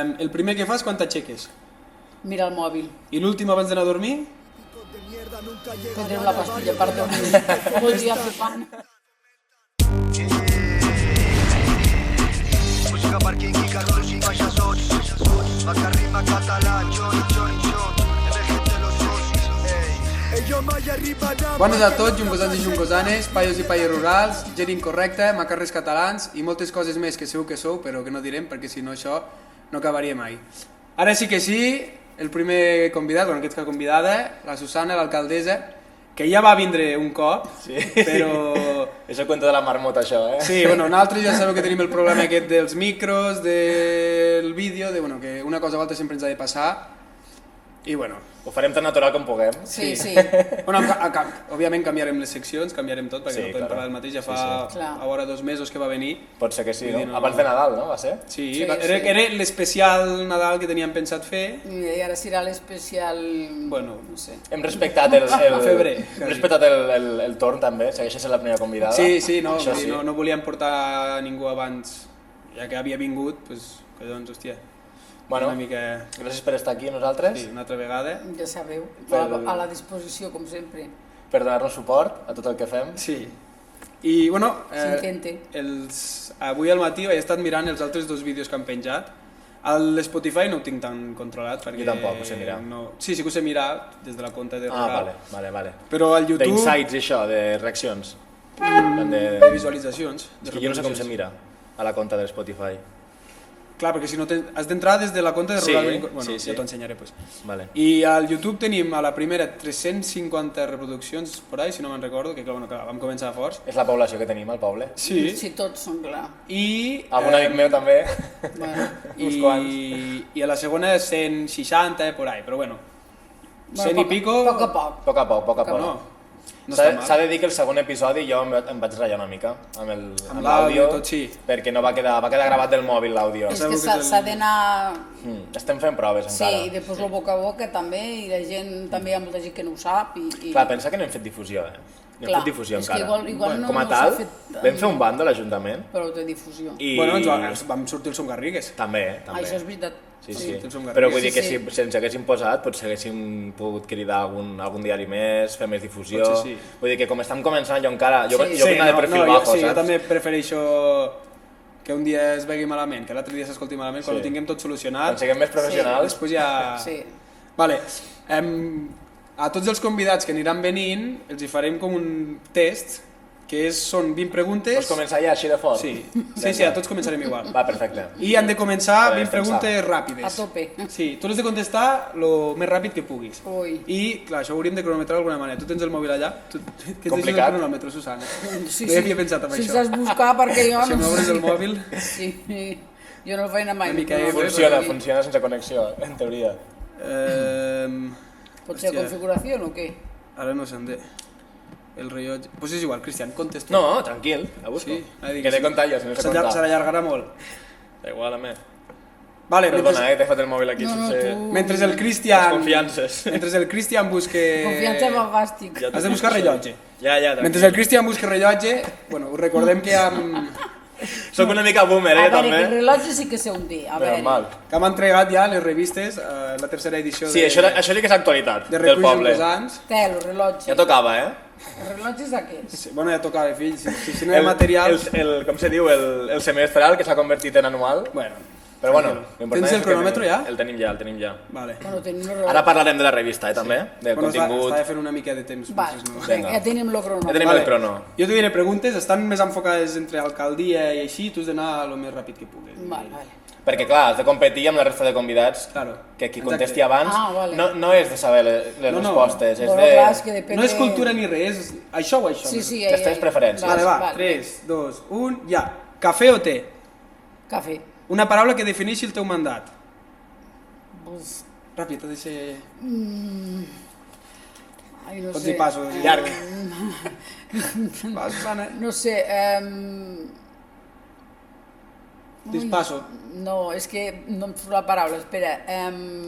El primer que fas quan t'aixeques? Mira el mòbil. I l'últim abans d'anar a dormir? Prendrem la pastilla per dormir. Tot el dia flipant. Música parking i carros i baixassots. Vaca rima català, Johnny, Johnny, John. Emergente los socis, ey. Mai arriba nada. Bones a tots, jungosans i jungosanes, paios i paies rurals, gent incorrecta, macarres catalans i moltes coses més que segur que sou, però que no direm perquè si no això no acabaria mai. Ara sí que sí, el primer convidat, bueno, aquest que convidada, la Susana, l'alcaldessa, que ja va vindre un cop, Sí. però... És el cuento de la marmota, això, eh? Sí, bueno, nosaltres ja sabeu que tenim el problema aquest dels micros, del vídeo, de, bueno, que una cosa o altra sempre ens ha de passar, i bueno... Ho farem tan natural com puguem. Sí, sí. Bueno, òbviament canviarem les seccions, canviarem tot, perquè Sí, no podem clar. parlar del mateix, ja fa Sí, Clar. a vora 2 mesos que va venir. Pot ser que sí, Vull no? dir, no- Abans de Nadal, no? Va ser? Sí, Sí, era, sí. era l'especial Nadal que teníem pensat fer. I ara serà l'especial... Bueno, no sé. Hem respectat el Febrer, hem respectat el torn també, segueix sent la primera convidada. Sí, sí, no, Això vull dir, sí. no volíem portar ningú abans, ja que havia vingut, doncs, collons, hòstia, Bueno, una mica... gràcies per estar aquí nosaltres, Sí, una altra vegada. Ja sabeu, a la disposició, com sempre. per donar-nos suport a tot el que fem. Sí. I, bueno, S'intente. avui al matí he estat mirant els altres 2 vídeos que han penjat. A l'Spotify no ho tinc tan controlat, perquè... Jo tampoc, ho sé mirar. No... Sí, sí que ho sé mirar, des de la compte de Ah, Rural. vale. Però al YouTube... D'insights i això, de reaccions. De visualitzacions. És que jo no sé com se mira a la compte de Spotify. Clar, perquè si no has d'entrar des de la compte de Sí, Rural Benito. Bueno, sí. ja t'ho ensenyaré, pues. Vale. I al YouTube tenim a la primera 350 reproduccions por ahí, si no me'n recordo, que clar, bueno, clar, vam començar forts. És la població que tenim al poble. Sí. Si tots són clar. I... Algun amic meu també. Bueno, uns quants. I a la segona 160 por ahí, però bueno. 100 i pico... Poc a poc. Poc a poc. No, no està S'ha mal. de dir que el segon episodi jo em vaig ratllar una mica amb Amb l'àudio, l'àudio, tot, sí. perquè no va quedar gravat del mòbil l'àudio. És Sabeu que que és el- s'ha d'anar... Estem fent proves Sí, encara. i després el boca a boca també, i la gent, també hi ha molta gent que no ho sap. I... Clar, pensa que no hem fet difusió, eh? No hem Clar, fet difusió és que encara. igual no- Com a no s'ha tal, fet, vam fer un bando a l'Ajuntament Però de difusió. i... Bueno, ens vam sortir els Somgarrigues. També, Ah, també. això és veritat. Sí, Sí, sí. tens un Però vull Sí, dir que sí. si ens haguéssim posat, potser haguéssim pogut cridar algun diari més, fer més difusió... Potser sí. Vull dir que com estem començant, jo encara... Jo Sí. vinc de perfil bajo, jo saps? també prefereixo que un dia es vegi malament, que l'altre dia s'escolti malament, quan Sí. ho tinguem tot solucionat. Quan siguem més professionals... Després ja... Sí. Vale. A tots els convidats que aniran venint els hi farem com un test que són 20 preguntes. Pots començar ja així de fort? Sí, sí, a tots començarem igual. Va, perfecte. I han de començar Per 20 defensar. preguntes ràpides. A tope. Sí, tu has de contestar el més ràpid que puguis. Ui. I, clar, això ho hauríem de cronometrar d'alguna manera. Tu tens el mòbil allà? Que et deixes el Complicat. cronòmetre, Susana. Sí, No hi havia pensat en si això. saps buscar, perquè jo Si no m'obres sé. el mòbil... Sí, jo no el feina mai. Una mica no. Funciona sense connexió, en teoria. Pot ser hòstia. configuració o què? Ara no se'n de... El rellotge... Pues és igual, Cristian, contesta. No, tranquil, la busco. Sí, ha de dir que que t'he sí. contat jo, si no sé contar. S'allargarà molt. Da igual, a mi. Vale, Perdona, t'he fet el mòbil aquí No, no, sense... tu- mentre el Les Cristian... confiances. Mentre el Cristian busque... Confiança va fàstic. Ja Has de buscar rellotge. Ja, tranquil. Mentre el Cristian busca rellotge, bueno, us recordem que Soc una mica boomer, A veure, també. que el rellotge sí que sé un dir. A veure. Normal. hem entregat ja les revistes, la tercera edició Sí, això sí que és actualitat de del Reculls poble. Jungosans. Té, el rellotge. Ja tocava, eh? El rellotge és aquest. Sí, bueno, ja tocava, fill. Si no hi ha material... Com se diu, el semestral que s'ha convertit en anual. Bueno, Però bueno, Tens el és que cronòmetre ja? El tenim ja. vale. Bueno, tenim el rellotge. Ara parlarem de la revista, també, del Bueno, contingut. estava fent una mica de temps. Vale, doncs no. vinga, ja tenim el Ja cronòmetre. tenim el crono. Jo te diré preguntes, estan més enfocades entre alcaldia i així, tu has d'anar el més ràpid que puguis. Vale. Perquè clar, has de competir amb la resta de convidats, Claro. que qui Exacte. contesti abans Ah, vale. no és de saber les No, no. respostes, és Bueno, de... clar, és que depèn No és de- cultura ni res, és això o això. Sí, sí, Les teves preferències. Vale, va, 3, 2, 1, ja. Cafè o té? Cafè. Una paraula que defineixi el teu mandat. Buf. Ràpid, ha de ser... Ai, no Pots sé. dir passo. Llarg. Va, Susana, No sé, dis passo. no, és que no em surt la paraula, espera.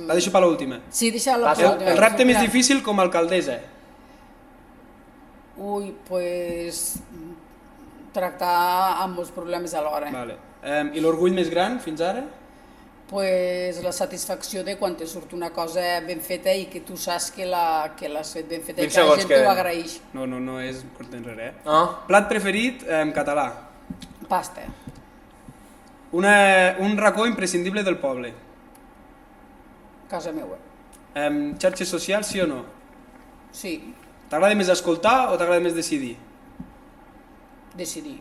La deixo per l'última. Sí, deixa la Passa. paraula. El repte més Espera. difícil com a alcaldessa. Ui, pues... tractar amb molts problemes alhora. Vale. I l'orgull més gran fins ara? Pues la satisfacció de quan te surt una cosa ben feta i que tu saps que l'has fet ben feta i 20 que la segons gent queden. t'ho agraeix. No és curt enrere, Ah, Plat preferit en català. Pasta. Un racó imprescindible del poble. Casa meva. Xarxes socials, sí o no? Sí, T'agrada més escoltar o t'agrada més decidir? decidir.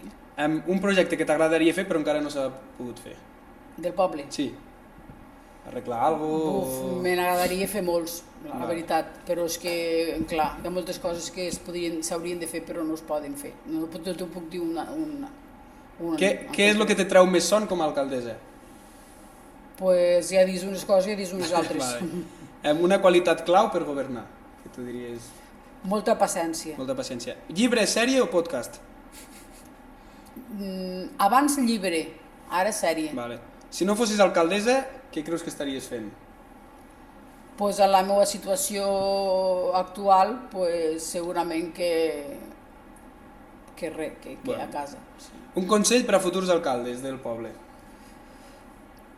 Un projecte que t'agradaria fer però encara no s'ha pogut fer. Del poble. Sí. Arreglar alguna cosa... Me n'agradaria fer molts, la veritat, però és que, clar, hi ha moltes coses que s'haurien de fer però no es poden fer. No t'ho puc dir una Què és el que te treu més son com a alcaldessa? Pues ja dis unes coses i ja dis unes altres. Vale. Una qualitat clau per governar, que tu diries... Molta paciència. Molta paciència. Llibre, sèrie o podcast? Abans llibre, ara sèrie. Vale. Si no fossis alcaldessa, què creus que estaries fent? Pues a la meva situació actual, pues segurament que Bueno. a casa. Sí. Un consell per a futurs alcaldes del poble.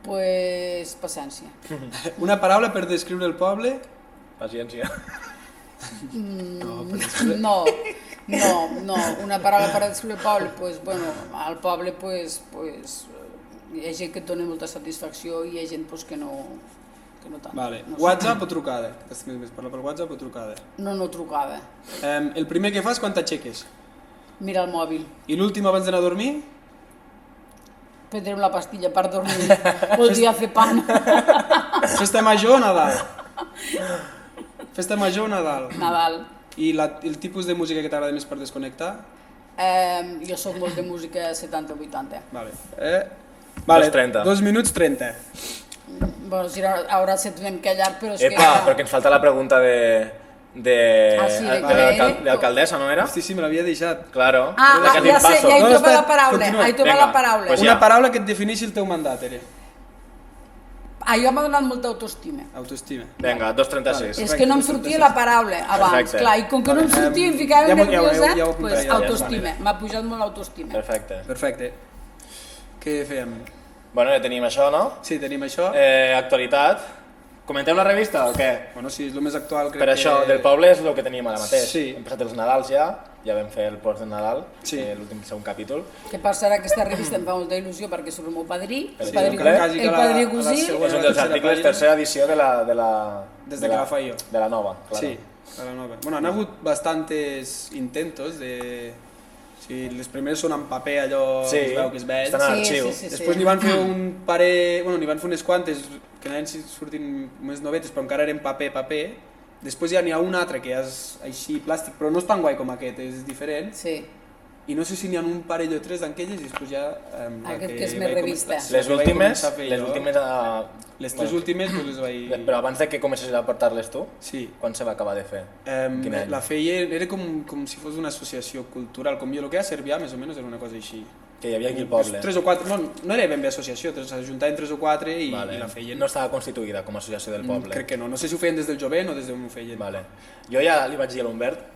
Pues paciència. Una paraula per descriure el poble? paciència. No, una paraula per descriure el poble, pues bueno, al poble pues hi ha gent que et dona molta satisfacció i hi ha gent pues, que no tant. Vale. No sé. WhatsApp o trucada? Més parlar per WhatsApp o trucada? No trucava. El primer que fas quan t'aixeques? Mira el mòbil. I l'últim abans d'anar a dormir? Prendrem la pastilla per dormir. Voldria fer pan. Festa major o Nadal? Festa major o Nadal? Nadal. I el tipus de música que t'agrada més per desconnectar? Jo sóc molt de música 70-80. Vale. Vale, 2:30. 2 minuts 30. Bueno, si ara se tenim que llarg, però és Epa, perquè ens falta la pregunta sí, d'alcaldessa, ¿no era? Sí, me l'havia deixat. Claro. ja sé, ja hi No, troba espera, la paraula. continua. Hi troba Vinga, la paraula. pues Una ja. paraula que et defineixi el teu mandat, Ere. Jo m'ha donat molta autoestima. Autoestima. Vinga, 2:36. És que no em sortia la paraula abans, Perfecte. clar, i com que no em sortia em ficava ja ho nerviosa, apuntaré, pues ja ho autoestima, m'ha pujat molt l'autoestima. Perfecte. Perfecte. Què fèiem? Bueno, ja tenim això, no? Sí, tenim això. Actualitat. Comentem la revista o què? Bueno, sí, és el més actual, crec Per això, del poble és el que tenim ara mateix. Sí. Hem passat els Nadals ja vam fer el post de Nadal, Sí. l'últim segon capítol. Que per cert, aquesta revista em fa molta il·lusió perquè surt el meu padrí, Sí, el padrí, quasi el padrí cosí. segona- És un dels tercera articles, pàgina. tercera edició de la... Des de que la faig jo. De la nova, claro. Sí, a la nova. Bueno, han hagut bastantes intentos de... Sí, les primeres són en paper, allò Sí, es veu que és vell. estan a l'arxiu. Després n'hi van fer un parell, bueno, n'hi van fer unes quantes que anaven sortint més novetes, però encara eren paper. Després ja n'hi ha un altre que és així plàstic, però no és tan guai com aquest, és diferent. Sí, I no sé si n'hi ha un parell o tres d'aquelles i després ja... Aquest que és més revista. Les últimes, les tres últimes pues les vaig... Però abans de que comencessis a portar-les tu, Sí. quan se va acabar de fer? Quin any? La feia, era com si fos una associació cultural, com jo, el que era Cervià, més o menys, era una cosa així. Que hi havia aquí al poble. 3 o 4, no era ben bé associació, s'ajuntaven 3 o 4 i la feien. No estava constituïda com a associació del poble. Crec que no sé si ho feien des del jovent o des d'on ho feien. Vale. Jo ja li vaig dir a l'Humbert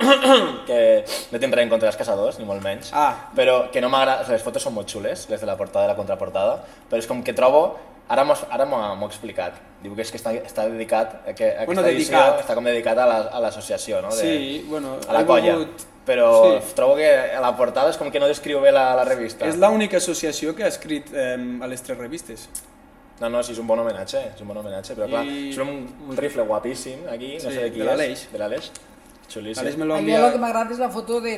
que no tinc res en contra dels caçadors, ni molt menys, però que no m'agrada, les fotos són molt xules, les de la portada i la contraportada, però és com que trobo, ara m'ho he explicat, diu que és que està dedicat, aquesta edició està com dedicat a l'associació, no? Sí, bueno, a la colla, però trobo que a la portada és com que no descriu bé la revista. És l'única associació que ha escrit a les 3 revistes. No, sí, és un bon homenatge, però clar, és un rifle guapíssim aquí, no sé de qui és. De l'Aleix. Xulíssim. Jo el que m'agrada és la foto de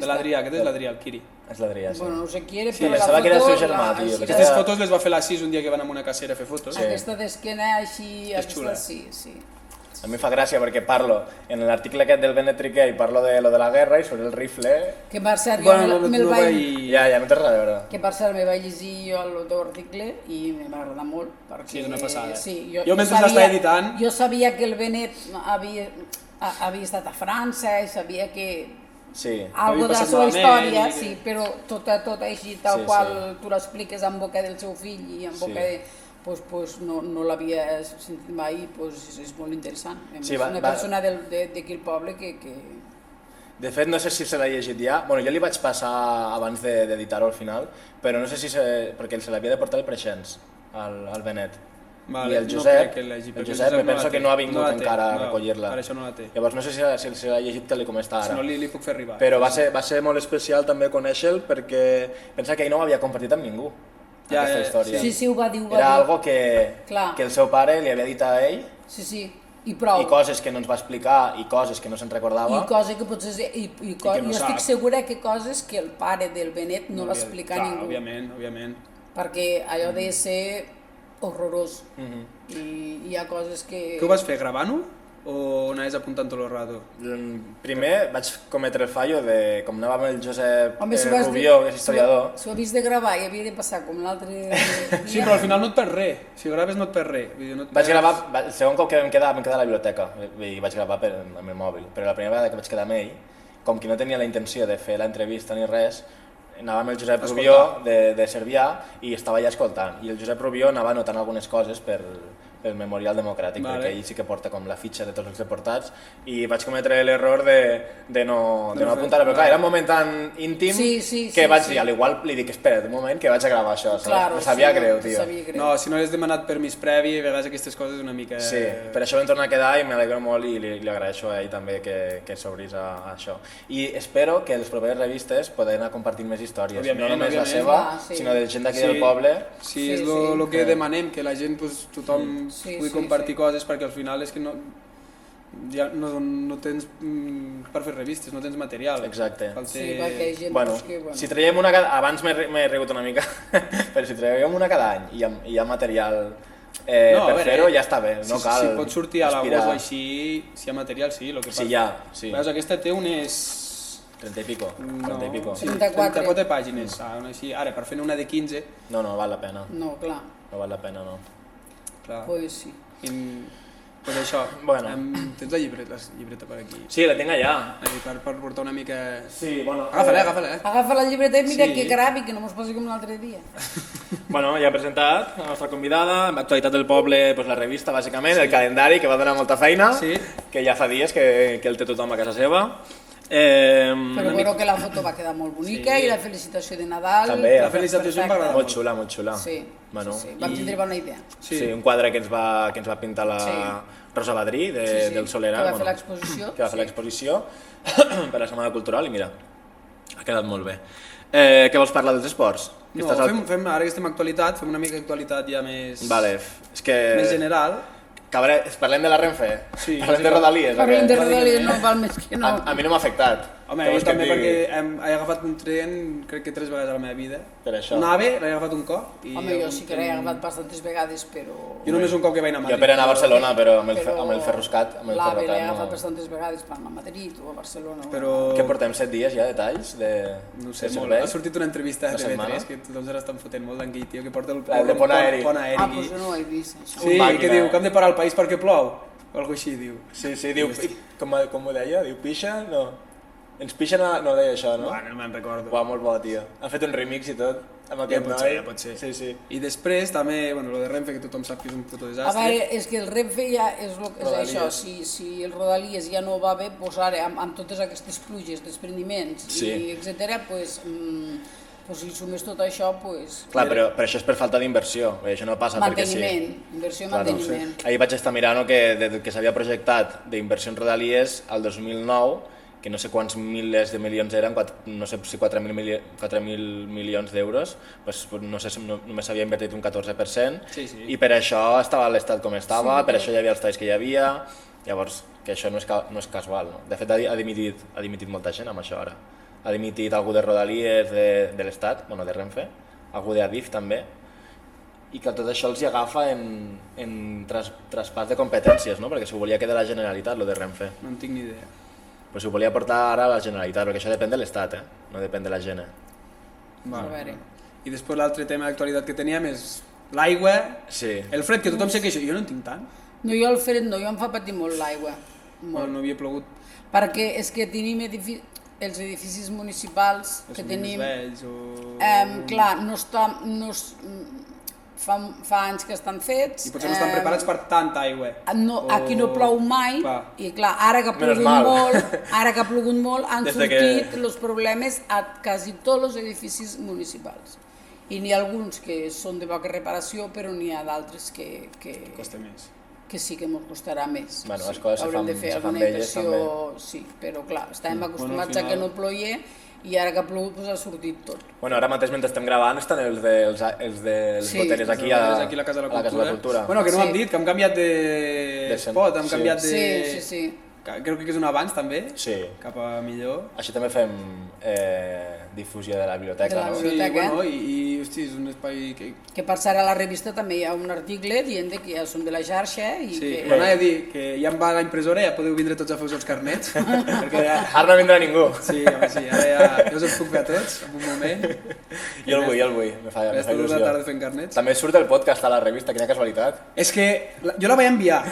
l'Adrià, aquest és l'Adrià, el Kiri. És l'Adrià, sí. Bueno, no sé qui era, Sí, però la pensava foto... que era el seu germà, tio. Aquestes fotos les va fer l'Assís un dia que van a una cacera a fer fotos. Aquesta d'esquena així... És xula. Sí. A mi fa gràcia perquè parlo, en l'article aquest del Benet Triquer, i parlo de lo de la guerra i sobre el rifle... Que per cert, Bueno, me'l vaig... Ja, no té res a veure. Que per cert, me vaig llegir jo el teu article i m'ha agradat molt. Perquè, Sí, és una passada. Sí, Jo mentre l'estava editant... Jo sabia que el Benet havia estat a França i sabia que... Sí. Algo de la passat seva malament història, i- sí, però tot així, tal qual tu l'expliques en boca del seu fill i en boca de... Pues no l'havia sentit mai, pues és molt interessant. Sí, És una persona d'aquí al poble que... De fet, no sé si se l'ha llegit ja. Bueno, jo li vaig passar abans d'editar-ho al final, però no sé si perquè se l'havia de portar el Preixens, al Benet. Vale, I el no Josep, crec que l'hagi, perquè el Josep no penso la que té. no ha vingut No la té, encara a no, recollir-la. per això no la té. Llavors no sé si l'ha llegit tal com està Si ara. no, li puc fer arribar. Però va ser molt especial també conèixer-lo perquè pensa que ell no ho havia compartit amb ningú, aquesta història. Sí, ho va dir, Era algo que Clar. el seu pare li havia dit a ell, Sí, i prou. i coses que no ens va explicar i coses que no se'n recordava. I coses que potser... que no jo sap. estic segura que coses que el pare del Benet no va explicar a ningú. Òbviament. Perquè allò de ser horrorós. I hi ha coses que... Què ho vas fer, gravant-ho? O anaves apuntant-lo al rato? Primer vaig cometre el fallo de, com anava amb el Josep Home, si ho has Rubió, que és historiador, Si ho havies de gravar i havia de passar com l'altre dia... Sí, però al final no et perds res. Si graves no et perds res. Vull dir, no et vaig perds- gravar, el segon cop que vam quedar a la biblioteca i vaig gravar amb el mòbil, però la primera vegada que vaig quedar amb ell, com que no tenia la intenció de fer l'entrevista ni res, anava amb el Josep Rubió de Cervià i estava allà escoltant, i el Josep Rubió anava anotant algunes coses pel Memorial Democràtic, perquè ell sí que porta com la fitxa de tots els deportats, i vaig cometre l'error de no apuntar-ho, però clar, era un moment tan íntim que vaig dir, al igual li dic, espera't un moment que vaig a gravar això, Claro, me sabia sí, greu, te tio. sabia greu. No, si no hagués demanat permís previ, a vegades aquestes coses una mica... Sí, per això vam tornar a quedar i m'alegro molt i li agraeixo a ell també que s'obrís a això. I espero que les properes revistes poden anar compartint més històries, Òbviament, no només la òbviament. seva, Ah, sí. sinó de gent d'aquí del poble. Sí, és el que demanem, que la gent, pues, tothom pugui compartir coses, perquè al final és que no tens per fer revistes, no tens material. Exacte. Sí, perquè hi ha gent Bueno, que... si traiem una abans m'he rigut una mica, però si traiem una cada any i hi ha material per fer-ho, ja està bé, no cal si pot sortir a l'agost aspirar. o així, si hi ha material, sí. Sí, ja, sí. Veus, aquesta té unes... 30 i pico, 40 No, i pico. sí, 34. 34 pàgines, una així. Ara, per fer-ne una de 15, No, val la pena, No, clar, no val la pena, no. clar. pues sí. Pues això, Bueno. tens la llibreta per aquí. Sí, la tinc allà. Per portar una mica... Sí, bueno... Agafa-la. Agafa la llibreta i mira Sí. que gravi, que no mos passi com l'altre dia. Bueno, ja he presentat la nostra convidada, amb Actualitat del Poble, pues, la revista, bàsicament, el calendari, que va donar molta feina, Sí. que ja fa dies que el té tothom a casa seva. Però bueno, que la foto va quedar molt bonica i la felicitació de Nadal... També, la felicitació em va agradar Molt xula, molt xula. Sí, Bueno, sí. Vam tindre bona idea. Sí, un quadre que ens va pintar la Rosa Badrí del Solera. Que va fer l'exposició. Que va fer l'exposició per la Setmana Cultural i mira, ha quedat molt bé. Què vols parlar dels esports? No, fem, ara que estem a actualitat, fem una mica d'actualitat ja més... Vale, és que... Més general. Parlem de la Renfe? Sí. Parlem de Rodalies? Parlem de Rodalies, no val més que no. A mi no m'ha afectat. Home, Què jo vols que et també digui? perquè he agafat un tren, crec que 3 vegades a la meva vida. Per això. Un AVE l'he agafat un cop. I Home, jo sí que l'he agafat bastantes vegades, però... Jo només un cop que vaig anar a Jo Madrid. per anar a Barcelona, però amb el Ferroscat, L'AVE l'he agafat no... bastantes vegades per anar a Madrid o a Barcelona. Però... Què portem, 7 dies ja de talls? No sé, de molt. servei? Ha sortit una entrevista a Una setmana? TV3 que tothom se l'estan fotent molt d'en tio, que porta el de pont aeri. pont aeri. Ah, doncs jo no ho he vist, això. Sí, màquina, que diu que hem de parar el país perquè plou. O alguna així, diu. Sí, diu, com ho deia? Diu, pixa? No. Ens pixen no deia això, no? Bueno, no me'n recordo. Uau, molt bo, tio. Han fet un remix i tot, amb aquest pot noi. ser, ja pot ser. Sí. I després també, bueno, lo de Renfe, que tothom sap que és un puto A desastre. veure, és que el Renfe ja és Rodalies. això, si el Rodalies ja no va bé, doncs ara, amb totes aquestes pluges, desprendiments, i etcètera, doncs si sumes tot això, doncs... Clar, però això és per falta d'inversió, això no passa perquè sí. Manteniment, inversió i manteniment. Ahir vaig estar mirant que s'havia projectat d'inversió en Rodalies al 2009, que no sé quants milers de milions eren, no sé si 4.000 milions d'euros, doncs no sé, només s'havia invertit un 14%, i per això estava l'estat com estava, per això hi havia els talls que hi havia, llavors que això no és casual. No? De fet, ha dimitit molta gent amb això ara. Ha dimitit algú de Rodalies de l'Estat, bueno, de Renfe, algú d'Adif també, i que tot això els hi agafa en traspàs de competències, no? Perquè s'ho volia quedar la Generalitat, lo de Renfe. No en tinc ni idea. Però s'ho volia portar ara a la Generalitat, perquè això depèn de l'Estat, no depèn de la gent. Vale. I després l'altre tema d'actualitat que teníem és l'aigua, el fred, que tothom sé que això, jo no en tinc tant. No, jo el fred no, jo em fa patir molt l'aigua. No havia plogut. Perquè és que tenim els edificis municipals que tenim... Vells o... Clar, fa anys que estan fets. I potser no estan preparats per tanta aigua. Aquí no plou mai, i clar, ara que ha plogut molt, han sortit els problemes a quasi tots els edificis municipals. I n'hi ha alguns que són de poca reparació, però n'hi ha d'altres que Costa més. que sí que ens costarà més. Bueno, les coses Haurem de fer alguna velles, inversió, sí, però clar, estàvem acostumats a que no ploia i ara que ha plogut ha sortit tot. Bueno, ara mateix mentre estem gravant estan els dels boteres aquí a la Casa de la Cultura. Cultura. Bueno, que no ho hem dit, que hem canviat de spot, hem canviat de... Sí. Crec que és un avanç també, Sí. cap a millor. Així també fem difusió de la biblioteca, De la no? biblioteca. Sí, bueno, i hosti, és un espai que... Que per cert a la revista també hi ha un article dient que ja som de la xarxa i Sí, que... però anava a dir que ja em va la impressora, ja podeu vindre tots a fer-vos els carnets, perquè ja... Ara no vindrà ningú. Sí, home, sí, ara ja us els puc fer a tots, en un moment. Jo el vull, me fa Estic tota la il·lusió. tarda fent carnets. També surt el podcast a la revista, quina casualitat. És que jo la vaig enviar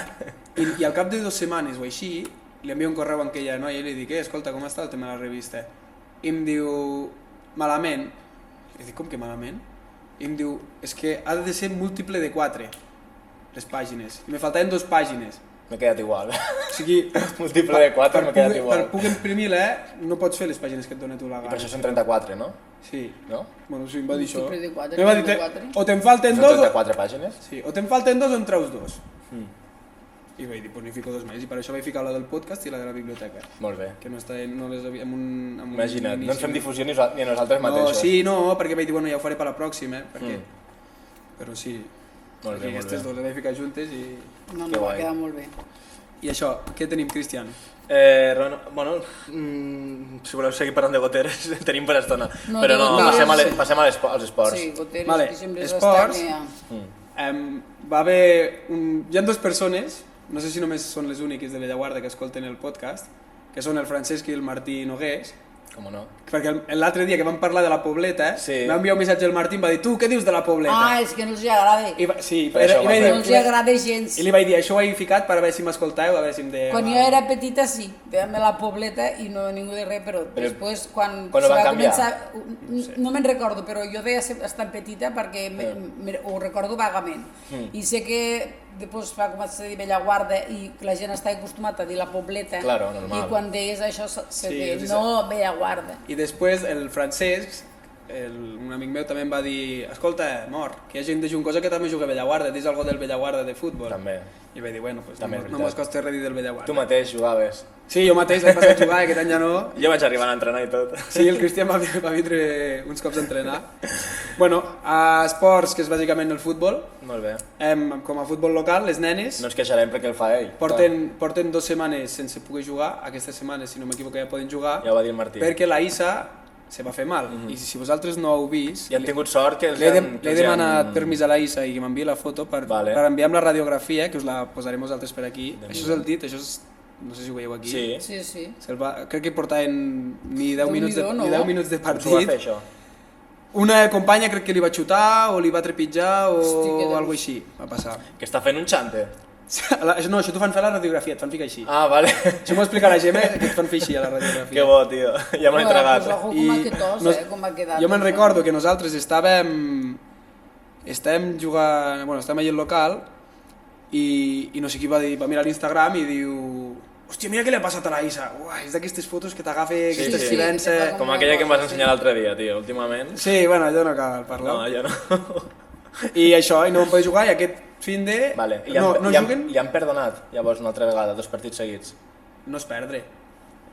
i al cap de 2 setmanes o així li envio un correu a aquella noia i li dic escolta, com està el tema de la revista? I em diu, malament. I dic, com que malament? I em diu, és que ha de ser múltiple de 4 les pàgines. I me faltaven 2 pàgines. M'he quedat igual. O sigui, Múltiple de 4 m'he quedat igual. Per poder imprimir-la, no pots fer les pàgines que et dona tu la I gana. per això són 34, no? Sí. No? Bueno, sí, em va dir això. Múltiple de 4, Em va dir, 34. o te'n falten Són 2 34 pàgines? sí, o te'n falten 2 o en treus 2. I vaig dir, pues n'hi fico 2 més. I per això vaig ficar la del podcast i la de la biblioteca. Molt bé. Que no està no les havia, amb un Imagina't, no inici. ens fem difusió ni a nosaltres No, mateixos. sí, no, perquè vaig dir, bueno, ja ho faré per la pròxima, perquè... Però sí, Molt bé, molt aquestes bé. dues les vaig ficar juntes i... No, Que no, va guai. quedar molt bé. I això, què tenim, Cristian? Bueno, si voleu seguir parlant de goteres, tenim per estona. No, Però de no, goteres, passem als esports. Sí, goteres, Vale, que sempre és esports. bastant... Va haver hi ha 2 persones, no sé si només són les úniques de Bellaguarda que escolten el podcast, que són el Francesc i el Martí Nogués, Com no? perquè l'altre dia que vam parlar de la Pobleta, Sí. m'ha enviat un missatge el Martí i em va dir, tu què dius de la Pobleta? Ah, és que no els agrada. Sí, Per això i va vaig fer. dir, No els agrada gens. i li vaig dir, això ho he ficat per a veure si m'escoltàveu, a veure si em deia... Quan jo era petita sí, veiem la Pobleta i no ningú de res, però després quan quan ho se van va canviar? començar, no me'n recordo, però jo deia estar petita perquè ho recordo vagament. I sé que després va començar a dir Bellaguarda i la gent està acostumat a dir la Pobleta. Claro, normal. I quan deies això se Sí, deia, sí, sí. no, Bellaguarda. I després el Francesc, un amic meu també em va dir, escolta, mor, que hi ha gent de Juncosa que també juga a Bellaguarda, tens algo del Bellaguarda de futbol? També. I vaig dir, bueno, pues També és no veritat. mos costa res dir del Bellaguarda. Tu mateix jugaves. Sí, jo mateix l'he passat a jugar, aquest any ja no. Jo vaig arribar a entrenar i tot. Sí, el Cristian va vindre uns cops a entrenar. Bueno, a esports, que és bàsicament el futbol, Molt bé. com a futbol local, les nenes No ens queixarem perquè el fa ell. porten 2 setmanes sense poder jugar, aquestes setmanes, si no m'equivoco, ja poden jugar, Ja ho va dir el Martí. perquè la Isa se va fer mal. I si vosaltres no ho heu vist, I hem tingut sort que els l'he han- demanat permís a la Isa i que m'enviï la foto per enviar amb la radiografia, que us la posarem vosaltres per aquí. Això és el dit, això és... No sé si ho veieu aquí. Sí. Sí, sí. Crec que portaven ni 10 minuts de, no? ni 10 minuts de Com s'ho va fer, partit. això? Una companya crec que li va xutar o li va trepitjar o Hosti, que alguna doncs. així va passar. Que està fent un xante. No, això t'ho fan fer a la radiografia, et fan ficar així. Ah, vale. Això m'ho explica la Gemma, que et fan fer així a la radiografia. Que bo, tio. Ja m'ho he tragat. Pues, ojo, com ha quedat, com ha quedat. Jo me'n recordo que nosaltres estàvem jugant, bueno, estàvem allà al local i no sé qui va mirar l'Instagram i diu hòstia, mira què li ha passat a la Isa. Uai, és d'aquestes fotos que t'agafa aquesta sí. esquivença. Com aquella que em vas ensenyar l'altre dia, tio, últimament. Sí, bueno, allò no cal parlar. No, ja no. I això, i no vam poder jugar i aquest fin de... Vale. I no juguen? li han perdonat, llavors, una altra vegada, 2 partits seguits. No és perdre.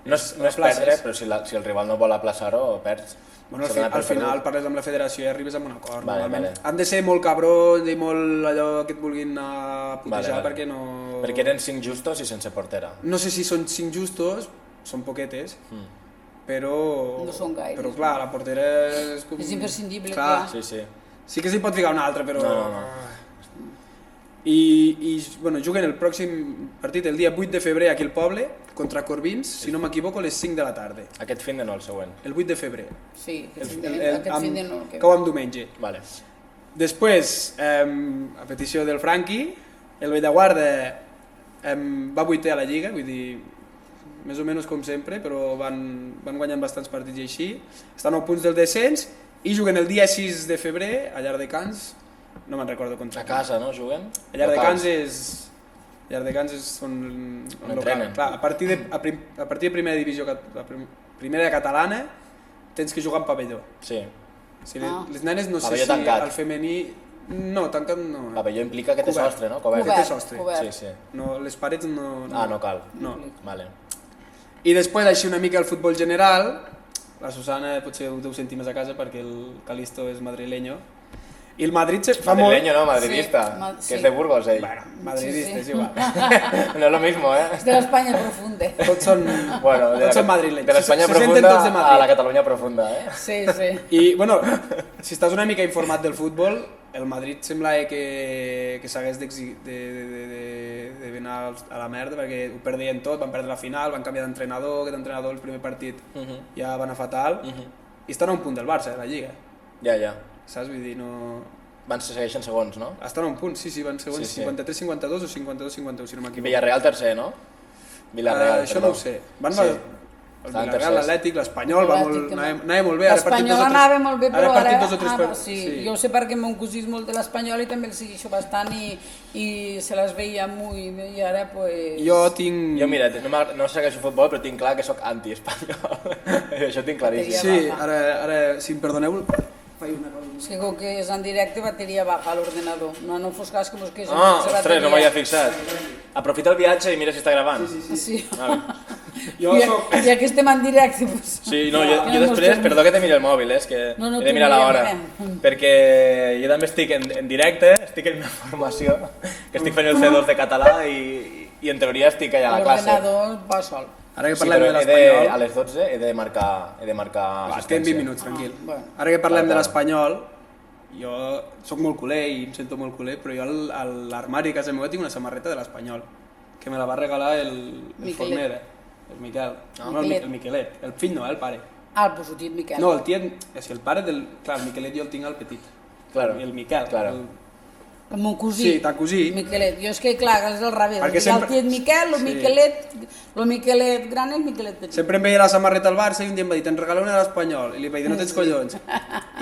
No és places. perdre, però si el rival no vol aplaçar-ho, perds. Bueno, S'ha donat per al final perdut. parles amb la federació i arribes a un acord. Vale, normalment. vale. Han de ser molt cabrons i molt allò que et vulguin anar a putejar perquè no... Perquè eren 5 justos i sense portera. No sé si són 5 justos, són poquetes, però... No són gaires. Però clar, la portera és... Com... És imprescindible, clar. Sí, sí. Sí que s'hi pot ficar una altra, però... No. I bueno, juguen el pròxim partit el dia 8 de febrer aquí al poble contra Corbins, si no m'equivoco, a les 5 de la tarda. Aquest fin de no, el següent. El 8 de febrer. Sí, aquest fin de no. Cau amb diumenge. Vale. Després, a petició del Franqui, el Bellaguarda va vuitè a la Lliga, vull dir, més o menys com sempre, però van guanyant bastants partits i així. Estan a 9 punts del descens i juguen el dia 6 de febrer a Llardecans, no me'n recordo contra A casa, no, juguen? a Llardecans són un local. entrenen. Clar, a partir de primera divisió, primera catalana, tens que jugar en pavelló. Sí. Les nenes no sé Pavelló si tancat. al femení... No, tancat no. Pavelló implica que té Cobert. sostre, no? Que té sostre. Cobert. Sí. No, les parets no... No cal. No. Vale. I després, així una mica el futbol general, la Susana potser ho deu sentir més a casa perquè el Calisto és madrileño, i el Madrid fa molt... Madrileño, no? Madridista. Sí, Que és de Burgos, ell. Bueno, madridista, Sí. és igual. No es lo mismo, És de l'Espanya profunda. Tots són, Bueno, tots són madrilenys. de l'Espanya Se senten profunda tots de Madrid. a la Catalunya profunda, Sí, sí. I, bueno, si estàs una mica informat del futbol, el Madrid sembla que s'hagués d'anar a la merda perquè ho perdien tot, van perdre la final, van canviar d'entrenador, aquest entrenador el primer partit ja va anar fatal, i estan a un punt del Barça, la Lliga, Ja. saps? Vull dir, no... Segueixen segons, no? Estan a un punt, sí, van segons, Sí. 53-52 o 52-51, si no m'equivoco. Villarreal tercer, no? Villarreal, Això no ho sé. Van Sí. el Estaven Villarreal, tercers. l'Atlètic, l'Espanyol, L'Atlètic anava molt bé. L'Espanyol anava molt bé, però partit ara... dos o tres partits. Sí. Jo ho sé perquè mon cosí és molt de l'Espanyol i també el segueixo bastant i se les veia molt i ara pues... Jo tinc... Jo, mira, no segueixo futbol, però tinc clar que sóc anti-espanyol. Això ho tinc claríssim. Sí, ara, si em perdoneu, faig una cosa. És que com que és en directe, bateria baja a l'ordenador. No fos cas que mos quedés Ostres, no m'havia fixat. Aprofita el viatge i mira si està gravant. Sí. Jo soc... Ja que estem en directe, pues... Sí, no, jo després, perdó que te miri el mòbil, és que No, he de tu mirar l'hora, mira. perquè jo també estic en directe, estic en una formació, que estic fent el C2 de català i en teoria estic allà a la classe. L'ordenador va sol. Ara que Sí, parlem però de l'Espanyol... a les 12 he de marcar Va, estem 20 minuts, tranquil. bueno. Ara que parlem de Clar. l'Espanyol, jo sóc molt culer i em sento molt culer, però jo a l'armari a casa meva tinc una samarreta de l'Espanyol, que me la va regalar el Miquelet. Fornera, el Miquel. No, el Miquelet. El fill no, el pare. El positiu Miquel. No, el tiet, és que el pare del... Clar, el Miquelet jo el tinc al petit. Claro. I el Miquel. Claro. El meu cosí. Sí, ta cosí. Miquelet. Jo és que, clar, és al revés. Perquè El sempre- tiet Miquel, el Sí. Miquelet gran i el Miquelet petit. Sempre em veia la samarreta al Barça i un dia em va dir, te'n regalo una de l'Espanyol. I li vaig dir, no tens collons.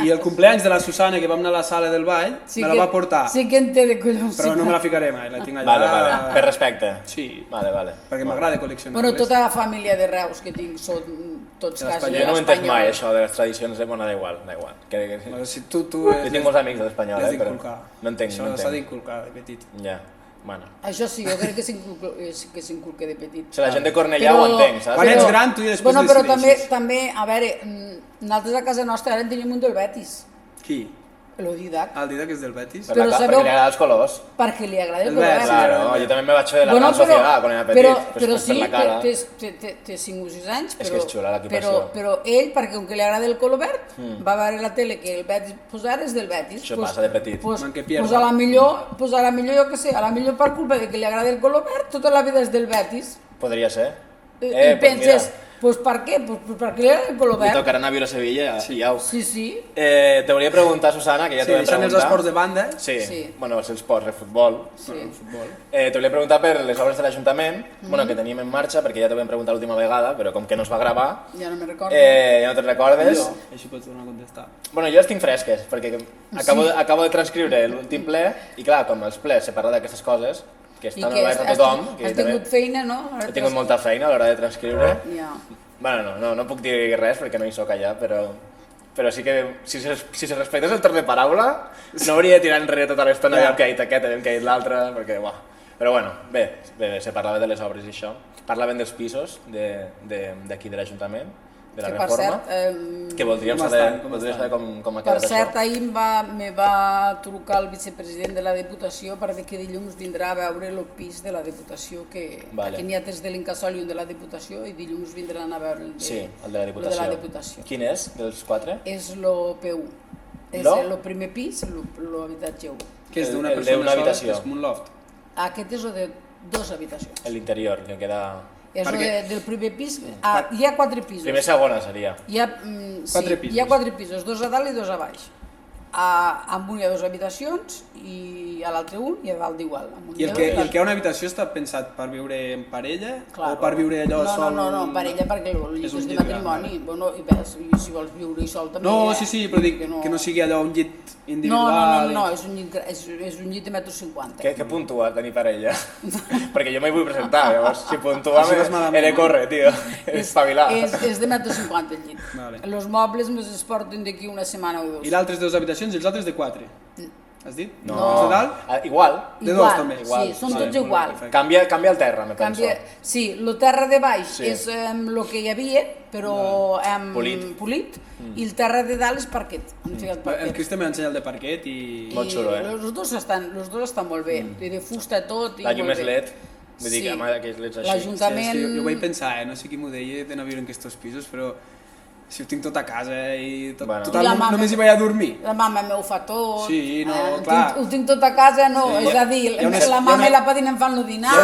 I el cumpleaños de la Susana, que vam anar a la sala del ball, me la va portar. Sí que en té de collons. Però no me la ficaré mai, la tinc allà. Vale, per respecte. Sí, Vale. perquè m'agrada col·leccionar. Bueno, tota la família de Reus que tinc són tots De quasi l'Espanyol. Jo no ho he entès espanyols. mai, això de les tradicions, bueno, da igual. Bueno, si tu Jo tinc molts amics de l'Espanyol, l'has però d'inculcar. no entenc, Això no s'ha entenc. d'inculcar de petit. Ja, bueno. Això sí, jo crec que s'inculca de petit. Si la gent de Cornellà ho entenc, saps? Quan ets gran, tu i després Bueno, però decideixes. també, a veure, nosaltres a casa nostra ara en tenim un del Betis, Qui? el Didac, El Didac és del Betis? Per la Però ca- sabeu- perquè li agraden els colors. perquè li agrada el El color Betis, verd. Claro, jo també me vaig fer de la Bueno, Gran Sociedad quan era petit, però per sí, la cara. té 5 o 6 anys, És però, que és xula l'equipació. però ell, perquè com que li agrada el color verd, va veure la tele que el Betis posar és del Betis. Això passa de petit. Man que pierda. Pues a la millor, jo què sé, a la millor per culpa de que li agrada el color verd, tota la vida és del Betis. Podria ser. I Pues penses, mira, pues per què? Pues perquè li agrada el color li verd. tocarà anar a viure a Sevilla i au. Sí. Te volia preguntar, Susana, que ja Sí, t'ho vam deixant els preguntar. esports de banda. Sí, Sí. bueno, els esports, el futbol. Sí. El futbol. Te volia preguntar per les obres de l'Ajuntament, bueno, que teníem en marxa, perquè ja t'ho vam preguntar l'última vegada, però com que no es va gravar, Ja no me'n recordo. ja no te'n recordes. Jo, així pots tornar a contestar. Bueno, jo les tinc fresques, perquè acabo de transcriure l'últim ple, i clar, com als plens se parla d'aquestes coses, que estan oberts a tothom, que has tingut feina, no? he tingut molta feina a l'hora de transcriure. Ja. Bueno, no puc dir res perquè no hi soc allà, però sí que si se respectés el torn de paraula no hauria de tirar enrere tota l'estona Ja. aviam que ha dit aquest, aviam que ha dit l'altre, perquè buah. Però bueno, bé, se parlava de les obres i això. Parlaven dels pisos d'aquí de l'Ajuntament, de la Que per reforma, cert, que voldríem com saber, estan, com voldríem estan? saber com ha per quedat cert, això. ahir me va trucar el vicepresident de la Diputació per dir que dilluns vindrà a veure el pis de la Diputació, que Vale. aquí n'hi ha tres de l'Incasòl i un de la Diputació, i dilluns vindran a veure el de, Sí, el de la el Diputació. de la Diputació. Quin és, dels quatre? És l'OP1, és Lo? el primer pis, l'habitatge 1. Que és d'una El persona d'una sola, habitació. és com un loft. Aquest és el de 2 habitacions. L'interior, que queda... És el Perquè- del primer pis, hi ha 4 pisos. Primer segona seria. Hi ha, Quatre sí, pisos. hi ha 4 pisos, 2 a dalt i 2 a baix. amb una i dues habitacions i a l'altre un i a dalt d'igual. I el que hi ha una habitació està pensat per viure en parella o per viure allò sol? No, parella perquè el llit és de matrimoni. Bueno, i si vols viure-hi sol també... No, sí, però dic que no sigui allò un llit individual... No, és un llit de 1,50 m. Què puntua tenir parella? Perquè jo m'hi vull presentar, llavors si puntua he de córrer, tio, espavilar. És de 1,50 m el llit. Els mobles es porten d'aquí una setmana o dues. I l'altres dues habitacions i els altres de 4? Has dit? No. Els de dalt? Igual. De dos també? Sí, són tots igual. Canvia el terra, me penso. Sí, el terra de baix és el que hi havia, però polit, i el terra de dalt és parquet. El Cristian m'ha ensenyat el de parquet i... Molt xulo, Els dos estan molt bé, de fusta tot i la llum molt és bé. LED, vull dir que amb aquells LEDs així. L'Ajuntament... Jo vaig pensar, no sé qui m'ho deia de no viure en aquests pisos, però si ho tinc tot a casa i total, només hi vaig a dormir. La mama m'ho fa tot. Sí, no, clar. Ho tinc tot a casa, no, és a dir, la mama i la padrina em fan el dinar,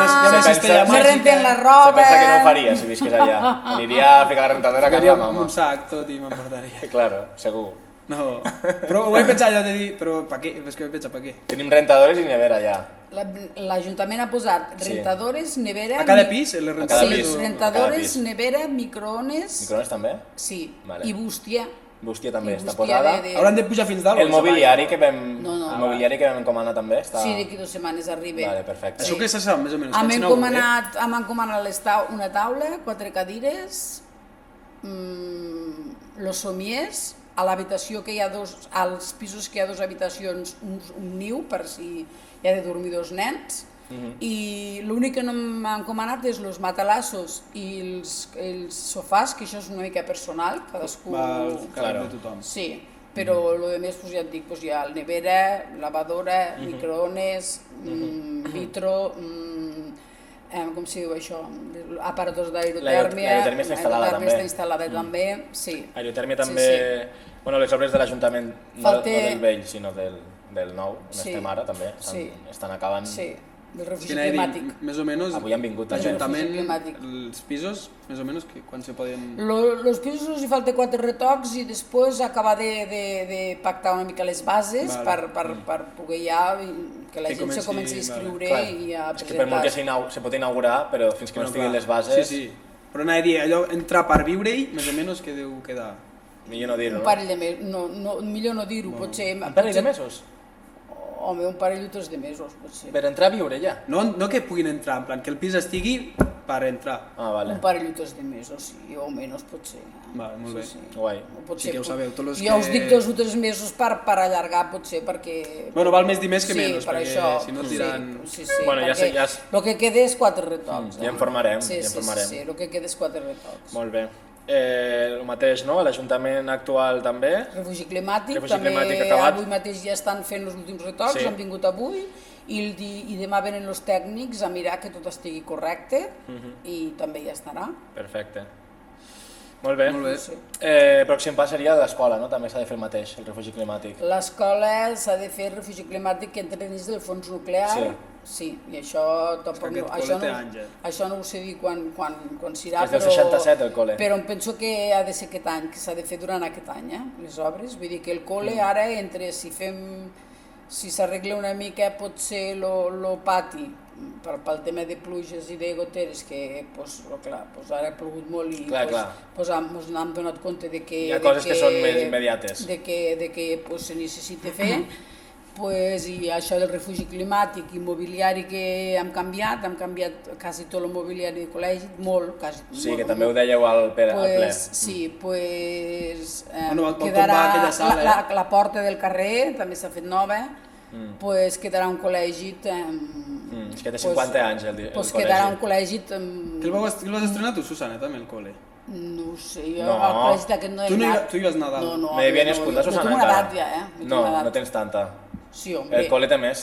me renten la roba... Se pensa que no ho faria si visqués allà. Aniria a ficar la rentadora a casa, mama. Un sac tot i m'emportaria. Claro, segur. No, però ho vaig pensar allò de dir, però per què? És que vaig pensar per què? Tenim rentadores i nevera allà. L'Ajuntament ha posat rentadores, nevera... A cada pis? Sí, rentadores, nevera, microones... Microones també? Sí, i bústia. Bústia també està posada. Hauran de pujar fins dalt? El mobiliari que vam encomanar també està... Sí, d'aquí 2 setmanes arriba. Vale, perfecte. Això que se sap, més o menys? Hem encomanat una taula, 4 cadires, los somiers, a l'habitació que hi ha als pisos que hi ha 2 habitacions, un niu per si hi ha de dormir 2 nens, i l'únic que no m'ha encomanat és els matalassos i els sofàs, que això és una mica personal, cadascú... Claro, de tothom. Sí, però el que més, ja et dic, hi ha nevera, lavadora, microones, vitro... com si diu això, aparadors d'aerotèrmia, l'aerotèrmia està instal·lada també, sí. Aerotèrmia també, bueno, les obres de l'Ajuntament, no del vell, sinó del nou, on estem ara també, estan acabant. Sí, del refugi climàtic. Més o menys, avui han vingut l'Ajuntament, els pisos, més o menys, quan se poden... Los pisos hi falta 4 retocs i després acabar de pactar una mica les bases per poder ja que la gent se comenci a inscriure i a presentar. És que per molt que se pot inaugurar, però fins que no estiguin les bases... Sí, però anava a dir, allò, entrar per viure-hi, més o menys, que deu quedar... Millor no dir-ho, no? Un parell de mesos, millor no dir-ho, potser... Un parell de mesos? Home, un parell o 3 de mesos, potser. Per entrar a viure ja? No que puguin entrar, en plan, que el pis estigui per entrar. Vale. Un parell o 3 de mesos, sí, o menys, potser. Vale, molt bé. Guai. Sí que ho sabeu, tots els que... Jo us dic 2 o 3 mesos per allargar, potser, perquè... Bueno, val més dir més que menys, perquè això, si no tiran... Sí, bueno, perquè el que queda és 4 retocs. Ja en formarem, Sí, el que queda és 4 retocs. Molt bé. El mateix, no? L'Ajuntament actual també? Refugi climàtic, també acabat. Avui mateix ja estan fent els últims retocs, han vingut avui i demà venen els tècnics a mirar que tot estigui correcte i també ja estarà. Perfecte. Molt bé. Pròxim pas seria l'escola, no? També s'ha de fer el mateix, el refugi climàtic. L'escola s'ha de fer el refugi climàtic que entra dins del fons nuclear. Sí, i això tampoc això no ho sé dir quan serà, és del 67 el col·le. Però em penso que ha de ser aquest any, que s'ha de fer durant aquest any, les obres. Vull dir que el col·le ara, si s'arregla una mica, potser el pati, pel tema de pluges i de goteres, que ara ha plogut molt i ens hem donat compte de que... Hi ha coses que són més immediates. De que se necessita fer. I això del refugi climàtic i mobiliari que hem canviat quasi tot el mobiliari de col·legi, molt, quasi. Sí, que també ho dèieu al ple. Sí, quedarà la porta del carrer, també s'ha fet nova, quedarà un col·legi... És que té 50 anys el col·legi. Quedarà un col·legi... Que el vas estrenar tu, Susana, també, el col·le? No ho sé, jo al col·legi d'aquest no he anat. Tu hi vas anar dalt? No hi havia nascut la Susana encara. No tinc una edat ja, No tens tanta. Sí, home. El col·le té més?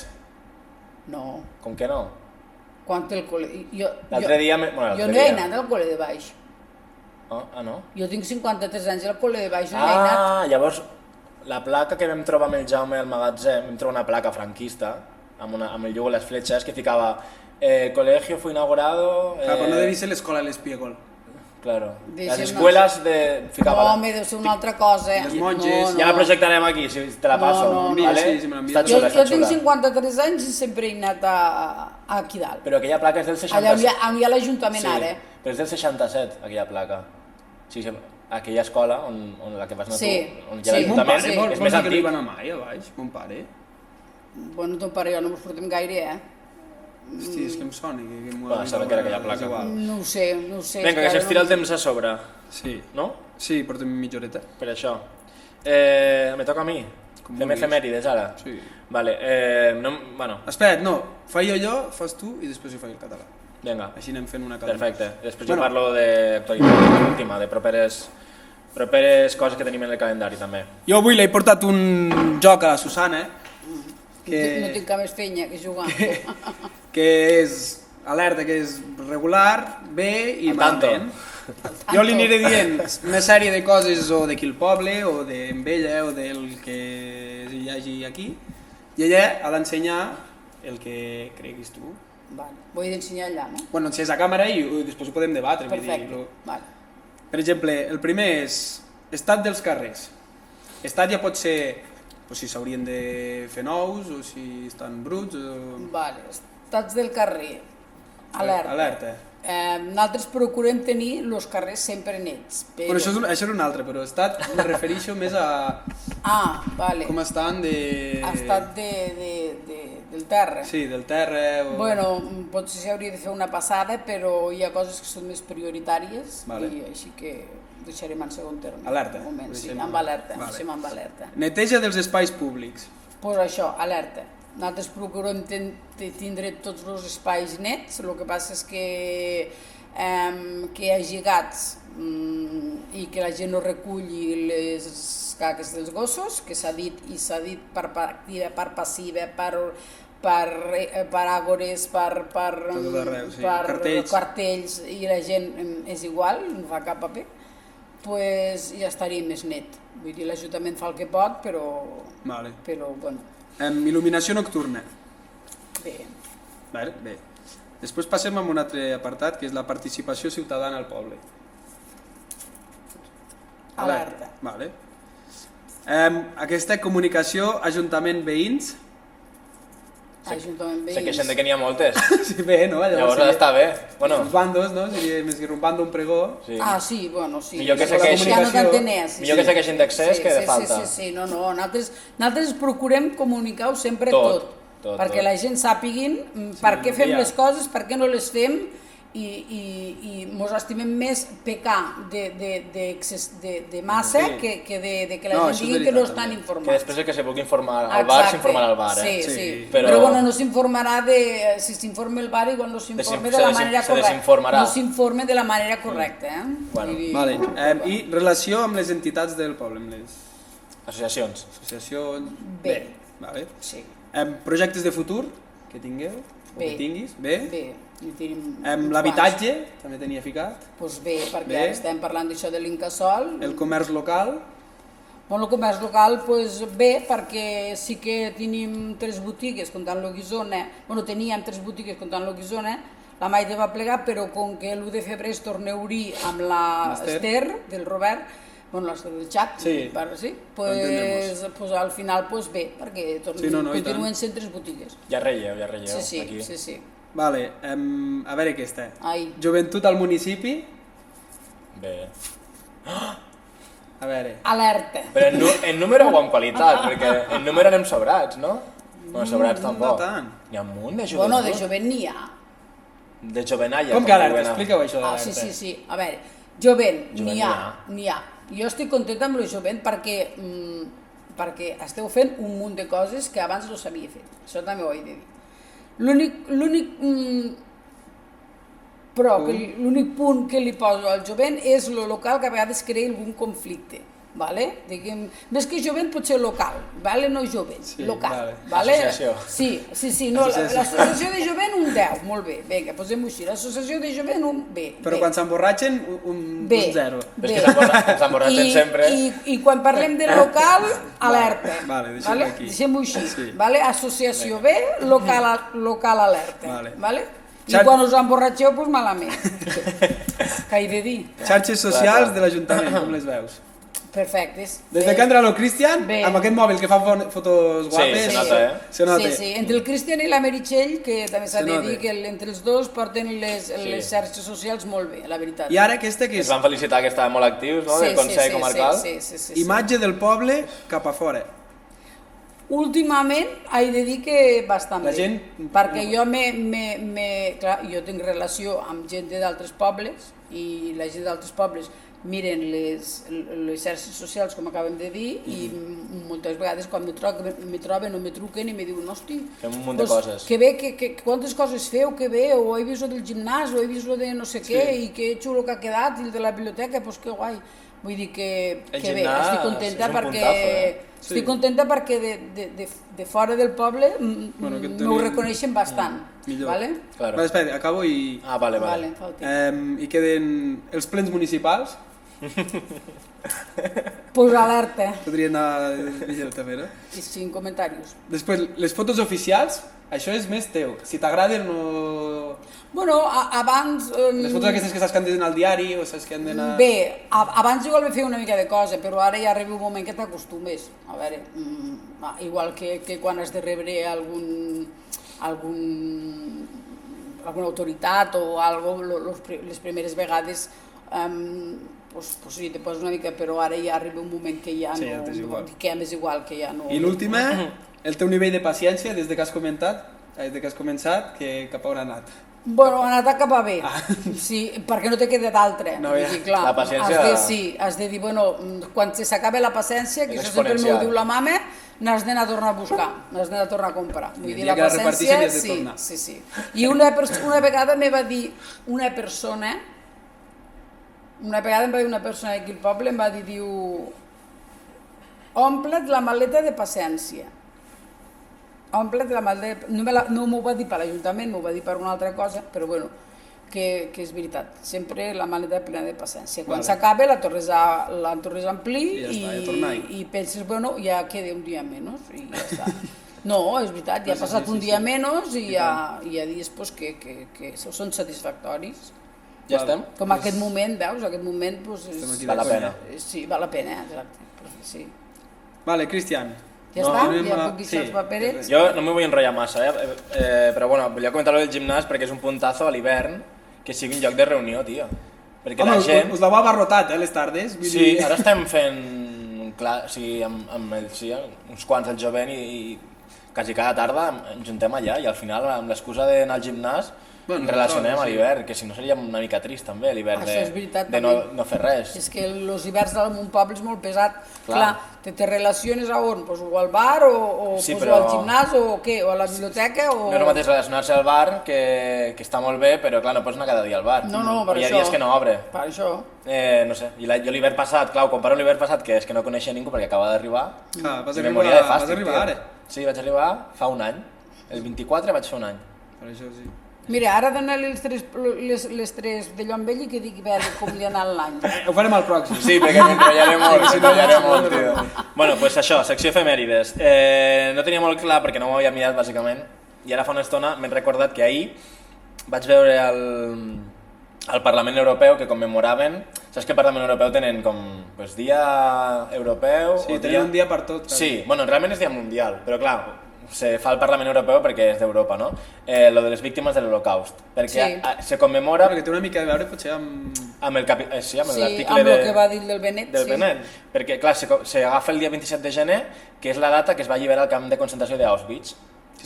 No. Com que no? Quan té el col·le... L'altre dia... Jo no he anat al col·le de baix. Ah, no? Jo tinc 53 anys i al col·le de baix no he anat. Llavors, la placa que vam trobar amb el Jaume al magatzem, vam trobar una placa franquista, amb el llogo a les fletxes, que ficava el colegio fue inaugurado... Clar, però no devia ser l'escola L'Espiegol. Claro. Deixem Les escueles de... No, home, deu ser una altra cosa. Les monges. Ja la projectarem aquí, si te la passo. No. Vale? Sí, me l'envies. Està Jo xula, està tinc xula. 53 anys i sempre he anat aquí dalt. Però aquella placa és del Allà 67. on hi ha l'Ajuntament ara. Però és del 67, aquella placa. Sí, aquella escola on la que vas anar Sí, tu, on hi ha sí. Mon l'Ajuntament, pare, és més que no hi antic. va anar mai a baix, mon pare. Bueno, ton pare i jo no ens portem gaire, Hosti, és que em sona que m'ho Va, sembla que era aquella placa. És igual. No ho sé. Vinga, que se'ns tira el temps a sobre, Sí, no? sí, portem mitja horeta. Per això. Me toca a mi? Com Fem vulguis. efemèrides ara? Sí. Vale, bueno, Espera't, no, faig jo, fas tu i després jo faig el català. vinga, Així anem fent una cada una. perfecte. Després Bueno. jo parlo d'actualitat última, de properes coses que tenim en el calendari també. Jo avui l'he portat un joc a la Susana, No tinc cap més feina que jugar. que és alerta, que és regular, bé i Al tanto. malament. Jo li aniré dient una sèrie de coses o d'aquí el poble, o d'en ella, o del que hi hagi aquí, i ella ha d'ensenyar el que creguis tu. Vale. Ho he d'ensenyar allà, no? Bueno, si és a càmera i després ho podem debatre. vull dir, Perfecte. Vale. Per exemple, el primer és estat dels carrers. Estat ja pot ser si s'haurien de fer nous o si estan bruts o... Vale. Estats del carrer. Alerta. Alerta. Nosaltres procurem tenir els carrers sempre nets. Però... Bueno, això és un altre, però estat me refereixo més a Vale. com estan de... Estat del terra. Sí, del terra o... Bueno, potser s'hauria de fer una passada, però hi ha coses que són més prioritàries Vale. i així que deixarem en segon terme. Alerta. Un moment, sí, Deixem- amb alerta. Vale. Deixem amb alerta. Neteja dels espais públics. Pues això, alerta. Nosaltres procurem tindre tots els espais nets, el que passa és que hi hagi gats i que la gent no reculli les caques dels gossos, que s'ha dit i s'ha dit per activa, per passiva, per àgores, per tot arreu, sí. cartells, i la gent és igual, no fa cap paper, pues ja estaria més net. Vull dir, l'Ajuntament fa el que pot, però Vale. bueno, Il·luminació nocturna. bé. Vale, bé. Després passem a un altre apartat, que és la participació ciutadana al poble. Alerta. Vale. Aquesta comunicació Ajuntament-veïns. Ajuntament Se veïns. queixen de que n'hi ha moltes. Sí, bé, no? Llavors ha d'estar bé. Bueno, Els bandos, no? Seria més que un bando, un pregó. sí. Sí, bueno, sí. Millor que Això segueixin- ja no t'entenés. Millor que se queixin d'excés que de falta. Sí, no, nosaltres procurem comunicar-ho sempre Tot, tot, perquè tot. la gent sàpiguin per què fem ja. les coses, per què no les fem, i mos estimem més pecar de massa que de que la No, gent això és digui que no veritat, estan també. Que informats. després el que se vulgui informar al bar Exacte. s'informarà al bar, eh? Sí. Però- Però bueno, no s'informarà si s'informa el bar, igual no s'informa de la manera se correcta. desinformarà. No s'informa de la manera correcta, Bueno. Vull dir- Vale. I relació amb les entitats del poble, amb les Associacions. associacions... Bé. Vale. Sí. Projectes de futur que tingueu, o Bé. que tinguis, bé. Bé, hi tenim uns L'habitatge, també tenia ficat. quants. Doncs bé, perquè Bé. ara estem parlant d'això de l'Incasòl. El comerç local. Bueno, el comerç local, doncs bé, perquè sí que tenim 3 botigues comptant lo Guisona, bueno, teníem 3 botigues comptant lo Guisona, la Maite va plegar, però com que l'1 de febrer es torna a obrir amb la L'Ester. Esther, del Robert, bueno, l'Ester del xat, Sí. pues al final pues bé, perquè Sí, no, i continuen tant. sent 3 botigues. Ja relleu, Sí, aquí. sí. Vale, a veure aquesta. Ai. Joventut al municipi. Bé. A veure. Alerta. Però en número o en qualitat, perquè en número anem sobrats, no? Bueno, sobrats no tampoc. tant. Hi ha un munt de joventut. Bueno, de jovent n'hi ha. De jovenalla. Com que alerta? diuen. Explica-ho això Ah, d'alerta. sí. A veure, jovent, Jovent n'hi ha. Jo estic contenta amb el jovent perquè esteu fent un munt de coses que abans no s'havia fet. Això també ho he de dir. L'únic punt que li poso al jovent és lo local, que a vegades crea algun conflicte. Vale? Diguem, més que jovent potser local, vale? No jovent, Sí, local. vale. Vale? Associació. Sí, no, l'associació de jovent un 10, molt bé, vinga, posem-ho així, l'associació de jovent un B. Però bé. quan s'emborratxen, un Bé. 0. És que s'emborratxen sempre. I quan parlem de local, alerta. Vale, deixem-ho aquí. Deixem-ho així. Sí. Vale? Associació B, local alerta. Vale. Vale? I Xat- quan us emborratxeu, doncs malament. Què he de dir? Xarxes socials de l'Ajuntament, com les veus? Perfectes. Des de que entra el Cristian, Bé. amb aquest mòbil que fa fotos guapes... se nota, Se nota. Sí, entre el Cristian i la Meritxell, que també s'ha Se de nota. dir que entre els dos porten les xarxes socials molt bé, la veritat. I ara aquesta que Es és van felicitar que estaven molt actius, no?, del Consell Comarcal. Sí. imatge del poble cap a fora. Últimament he de dir que bastant La bé, gent- perquè jo clar, jo tinc relació amb gent d'altres pobles i la gent d'altres pobles miren les xarxes socials, com acabem de dir, i moltes vegades quan me troben o me truquen i me diuen, hosti, Fem un munt de coses. que bé, que quantes coses feu, que bé, o he vist lo del gimnàs, o he vist lo de no sé què, i que xulo que ha quedat, i el de la biblioteca, doncs que guai. Vull dir que bé, gimnàs estic contenta és un perquè... puntazo, Estic contenta perquè de fora del poble Bueno, que m'ho reconeixen bastant. Millor. Vale? Claro. Vale, espera, acabo i... Vale. Falti. I queden els plens municipals. Pues alerta. Podria anar dient també, no? I 5 comentaris. Després, les fotos oficials, això és més teu. Si t'agraden o... Bueno, abans... Les fotos aquestes que saps que han d'anar al diari o saps que han d'anar... Bé, abans igual me feia una mica de cosa, però ara ja arriba un moment que t'acostumes. A veure, igual que quan has de rebre alguna autoritat o algo, les primeres vegades pues sí, te poses una mica, però ara ja arriba un moment que ja Sí, no... ja t'és igual. Que és igual, que ja no... I l'última, el teu nivell de paciència des de que has començat, que cap a on ha anat? Bueno, ha anat a cap a bé, sí, perquè no te queda d'altre. No, Vull ja. dir, clar, La paciència- has de dir, bueno, quan s'acaba la paciència, que És això sempre m'ho exponencial. diu la mama, n'has d'anar a tornar a buscar, n'has d'anar a tornar a comprar. Vull el dir, dia la que la repartixen paciència, hi has de tornar. sí. I una vegada me va dir una persona aquí al poble, em va dir, diu, omple't la maleta de paciència. Omple't la maleta... No m'ho va dir per l'Ajuntament, m'ho va dir per una altra cosa, però bueno, que és veritat. Sempre la maleta plena de paciència. Quan s'acaba la tornes a omplir I ja està, ja torna-hi. i penses, bueno, ja queda un dia menys i ja està. No, és veritat, ja ha passat un dia menys i hi ha dies pues, que són satisfactoris. Ja estem? Com aquest moment, veus? Aquest moment pues, Val la pena. Sí, val la pena, exacte. Sí. Vale, Cristian. Ja No, està? anem Ja a- puc dir sí, els paperets? Jo no m'ho vull enrotllar massa, però bueno, volia comentar lo del gimnàs perquè és un puntazo a l'hivern que sigui un lloc de reunió, tio. Perquè Home, la gent... us l'heu abarrotat, les tardes? Vull Sí, dir- ara estem fent uns quants al jovent i quasi cada tarda ens juntem allà i al final amb l'excusa d'anar al gimnàs Bueno, ens relacionem sí. a l'hivern, que si no seria una mica trist també l'hivern Això és veritat, de també. no fer res. És que els hiverns en un poble és molt pesat. Clar. Clar, te relaciones a on? Pues, o al bar, o, Sí, pues, però- o al gimnàs, o què? O a la biblioteca, o... No és el mateix relacionar-se al bar, que està molt bé, però clar, no pots anar cada dia al bar. No, per o hi ha això. dies que no obre. Per això. No sé, i jo l'hivern passat, clar, ho comparo amb l'hivern passat, que és que no coneixia ningú perquè acaba d'arribar, Ah, vas i me arribar- moria de vas fàstic, arribar tio. ara. Sí, vaig arribar fa un any. El 24 vaig fer un any. Per això sí. Mira, ara dona-li les tres de Llombell i que digui bé com li ha anat l'any. Ho farem al pròxim. Sí, perquè m'enrotllaré molt, tio. Bueno, doncs això, secció efemèrides. No tenia molt clar perquè no m'ho havia mirat, bàsicament, i ara fa una estona m'he recordat que ahir vaig veure al Parlament Europeu que commemoraven... Saps que al Parlament Europeu tenen com pues, dia europeu... Sí, o tenen un dia per tot. Sí, bueno, realment és dia mundial, però clar, se fa al Parlament Europeu perquè és d'Europa, no? Lo de les víctimes de l'Holocaust, perquè Sí. se commemora Perquè té una mica a veure potser amb... amb el Sí, l'article amb el que va dir del Benet. del sí. Benet, perquè clar, s'agafa el dia 27 de gener, que és la data que es va alliberar el camp de concentració d'Auschwitz.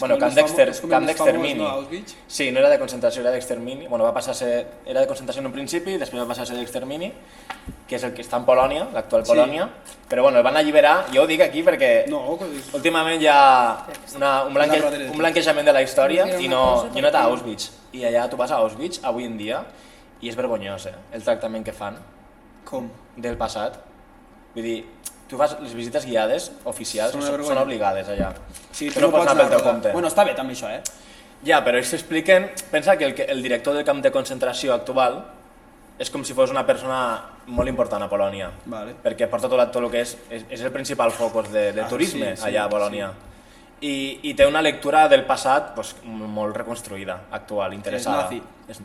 Bueno, camp d'extermini. No, Auschwitz? Sí, no era de concentració, era d'extermini. Bueno, va passar a ser... Era de concentració en un principi, després va passar a ser d'extermini, que és el que està en Polònia, l'actual Sí. Polònia. Però bueno, el van alliberar, jo ho dic aquí perquè No, últimament hi ha darrere. un blanquejament de la història Mira i una no, cosa, jo he anat a perquè- Auschwitz. I allà tu vas a Auschwitz avui en dia i és vergonyós, el tractament que fan com? del passat. Vull dir, tu fas les visites guiades oficials, Són una són vergonya. obligades allà. Sí, tu no pots anar pel teu compte. Bueno, està bé també això, Ja, però ells s'expliquen... Pensa que el director del camp de concentració actual és com si fos una persona molt important a Polònia. Vale. Perquè porta tot el que és el principal focus de turisme sí, allà a Polònia. I té una lectura del passat pues, molt reconstruïda, actual, interessada. nazi. És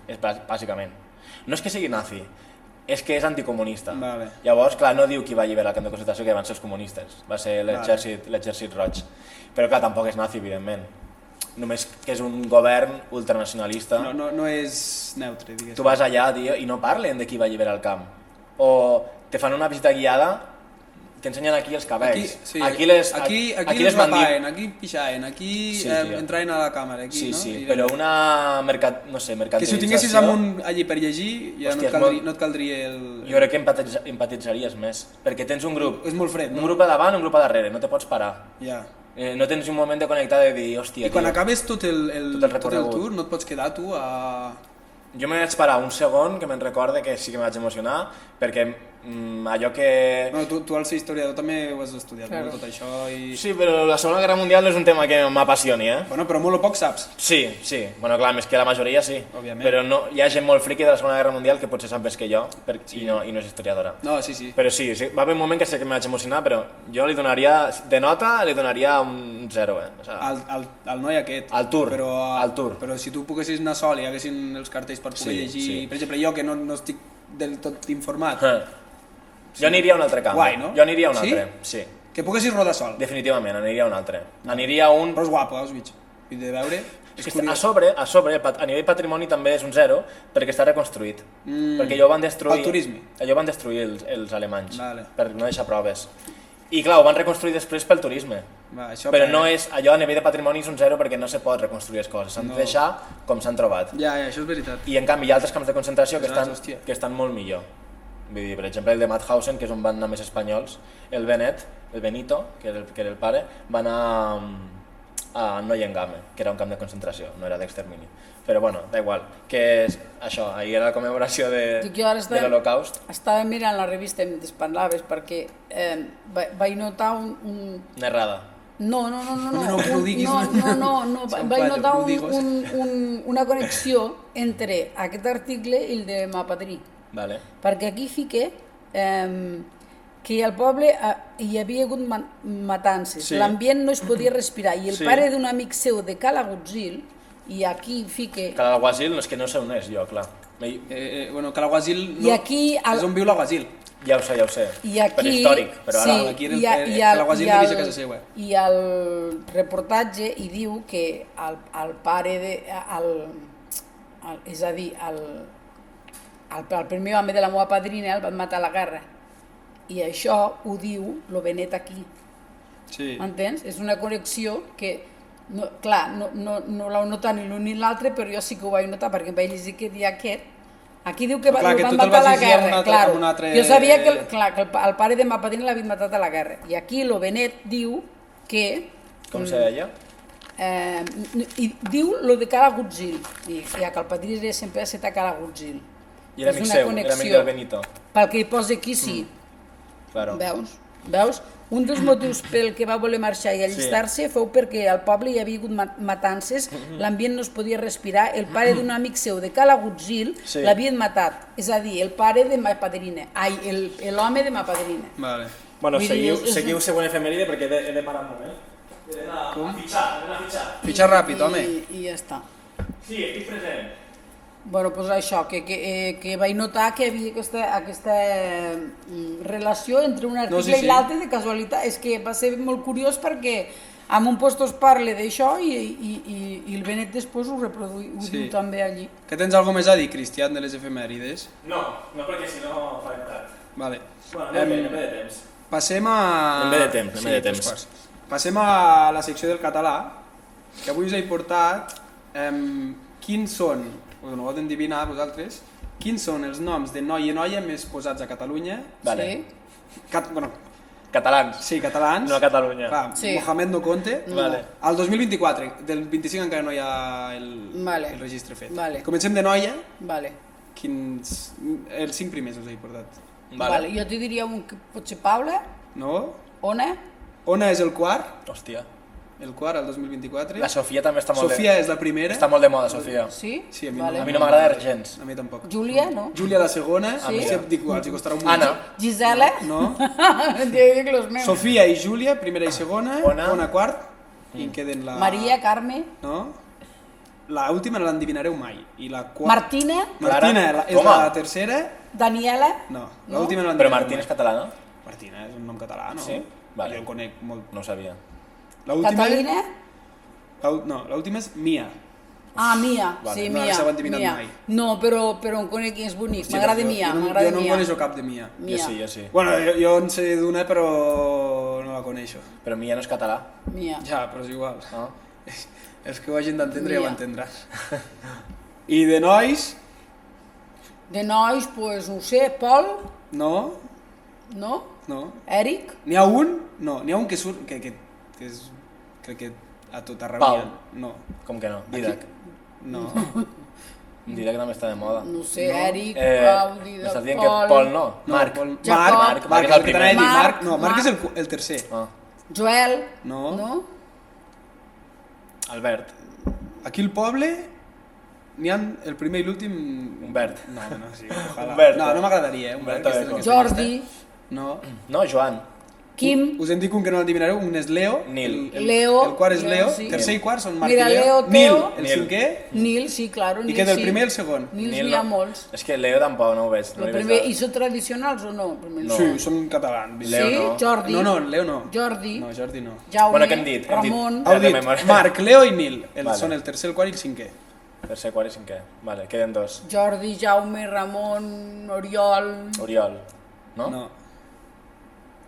bàsicament. No és que sigui nazi, és que és anticomunista. Vale. Llavors, clar, no diu qui va alliberar el camp de concentració, que van ser els comunistes, va ser l'exèrcit roig. Però clar, tampoc és nazi, evidentment. Només que és un govern ultranacionalista. No és neutre, diguéssim. Tu vas allà, tio, i no parlen de qui va alliberar el camp. O te fan una visita guiada, t'ensenyen aquí els cabells. Aquí les mapaen, aquí pixaven, aquí entraven a la càmera. Aquí, sí, però una mercantilització... Que si ho tinguessis allí per llegir, ja no et caldria el... Jo crec que empatitzaries més, perquè tens un grup... És molt fred, no? Un grup a davant, un grup a darrere, no te pots parar. Ja. No tens un moment de connectar de dir, hòstia... I quan acabes tot el tour, no et pots quedar tu a... Jo me vaig parar un segon, que me'n recorde que sí que me vaig emocionar, perquè allò que... Bueno, tu al ser historiador també ho has estudiat, claro. Tot això i... Sí, però la Segona Guerra Mundial no és un tema que m'apassioni, Bueno, però molt o poc saps. Sí. Bueno, clar, més que la majoria sí. Òbviament. Però no, hi ha gent molt friqui de la Segona Guerra Mundial que potser sap més que jo i no és historiadora. No, sí. Però sí, va haver un moment que sé que me vaig emocionar, però jo li donaria, de nota, un 0, O sea, al noi aquest. Al tour, al tour. Però si tu poguessis anar sol i hi haguessin els cartells per poder llegir... Per exemple, jo que no estic del tot informat... Jo aniria a un altre camp. Guai, no? Jo aniria a un altre, sí. Que poguessis rodar sol. Definitivament, aniria a un altre. Aniria a un... Però és guapo, Auschwitz. I de veure... És que a sobre, a nivell patrimoni també és un 0 perquè està reconstruït. Perquè allò van destruir... El turisme. Allò van destruir els alemanys, vale. Per no deixar proves. I clar, ho van reconstruir després pel turisme. Però no és, allò a nivell de patrimoni és un 0 perquè no se pot reconstruir les coses, s'han de deixar com s'han trobat. Ja, això és veritat. I en canvi hi ha altres camps de concentració que estan molt millor. Vull dir, per exemple, el de Mauthausen, que és on van anar més espanyols, el Benito, que era el pare, va anar a Neuengamme, que era un camp de concentració, no era d'extermini. Però bueno, da igual, que és això, ahir era la commemoració de l'Holocaust. Estava mirant la revista mentre parlaves perquè vaig notar un... Una errada. No, vaig notar una connexió entre aquest article i el de Mapadrí. Vale. Perquè aquí fica que al poble hi havia hagut matances, l'ambient no es podia respirar i el pare d'un amic seu de Calagutzil, i aquí fica... Calaguasil no és que no sé on és jo, clar. Bueno, Calaguasil és on viu l'Aguasil. Ja ho sé, per històric, però ara... Aquí Calaguasil no vist a casa seva. I el reportatge hi diu que el pare de... és a dir, el primer home de la meva padrina el van matar a la guerra. I això ho diu lo Benet aquí. Entens? És una connexió que, clar, no l'heu notat ni l'un ni l'altre, però jo sí que ho vaig notar perquè em vaig llegir que dia aquest. Aquí diu que van matar a la guerra. Jo sabia que el pare de ma padrina l'havia matat a la guerra. I aquí lo Benet diu que... Com se deia? Diu lo de Calagutzil. I que el padrí sempre ha estat a Calagutzil. I era amic seu, era amic del Benito. Pel que hi posa aquí, sí. Veus? Un dels motius pel que va voler marxar i allistar-se fou perquè al poble hi havia hagut matances, l'ambient no es podia respirar, el pare d'un amic seu de Calagutzil l'havien matat, és a dir, el pare de ma padrina, l'home de ma padrina. Bueno, seguiu següent efemèride perquè he de parar un moment. He d'anar a fitxar. Fitxar ràpid, home. I ja està. Sí, estic present. Bueno, doncs això, que vaig notar que hi havia aquesta relació entre un article i l'altre de casualitat. És que va ser molt curiós perquè en un post es parla d'això i el Benet després ho diu també allí. Que tens alguna més a dir, Cristian, de les efemèrides? No perquè si no farem tard. Vale. Bueno, anem bé de temps. Passem a... Anem bé de temps. Passem a la secció del català, que avui us he portat quins són... no ho heu d'endevinar vosaltres, quins són els noms de noi i noia més posats a Catalunya? Vale. Catalans. Sí, catalans. No a Catalunya. Mohamed no compte. Vale. Al 2024, del 25 encara no hi ha el registre fet. Vale. Comencem de noia. Vale. Els 5 primers us he portat. Vale. Jo t'hi diria un que pot ser Paula. No. Ona. Ona és el quart. Hòstia. El quart, el 2024. La Sofia també està molt Sofia és la primera. Està molt de moda, Sofia. Sí? Sí, a mi no m'agrada gens. A mi tampoc. Júlia, no? Júlia la segona. Sí? Dic, els costarà un munt. Anna. Gisela. No. Sofia i Júlia, primera i segona. Ona quart. I en queden la... Maria, Carme. No. l'última no l'endivinareu mai. I la Martina? Martina és la tercera. Daniela? No, l'última no l'endivinareu mai. Però Martina és catalana? Martina és un nom català, no? Sí? Vale. Jo ho conec molt. No ho sabia. Catalina? No, l'última és Mia. Ah, Mia, Vale, sí, no Mia. s'ha endivinat Mia. mai. No, però em conec i és bonic. M'agrada Mia, Jo m'agrada no en Mia. coneixo cap de Mia. Mia. Jo sí. Bueno, jo en sé d'una, però no la coneixo. Però Mia no és català. Mia. Ja, però és igual. Ah. Els que ho hagin d'entendre ja ho Mia. entendràs. I de nois? De nois, pues, no ho sé, Pol? No? No? No? Eric? N'hi ha un? No, n'hi ha un que surt, que és, crec que a tot arreu Pau. n'hi ha. No. Com que no? Didac. No. Didac també està de moda. No sé, No. Eric, Pau, Didac, M'estàs dient que Pol no? Marc. Pol- Jacob. Marc és el primer. Marc. Marc és el tercer. Ah. Joel? No. No? Albert. Aquí al poble n'hi ha el primer i l'últim... Humbert. No, sí, ojalà. Humbert. No m'agradaria, Humbert. Humbert, aquesta- aquesta Jordi? llista. No. No, Joan. Kim? Us en dic un que no l'endivinareu, un és Leo. Nil. Leo. El quart és Leo. Sí. Tercer i quart són Marc Mira, i Leo. Leo, Nil, Teo. el Nil. cinquè. Nil, sí, claro. I Nil, queda el sí. primer i el segon. Nils Nil n'hi ha no. molts. És que Leo tampoc no ho veig. No El li veig primer, la- I són tradicionals o no? No. Sí, són catalans. Leo sí? no. Jordi? No, Leo no. Jordi? No, Jordi no. Jaume? Bueno, què hem dit? Hem dit- Ramon? Ah, Heu de dit memòria. Marc, Leo i Nil. Vale. Són el tercer, el quart i el cinquè. Tercer, quart i cinquè. Vale, queden dos. Jordi, Jaume, Ramon, Oriol, Oriol. No? No.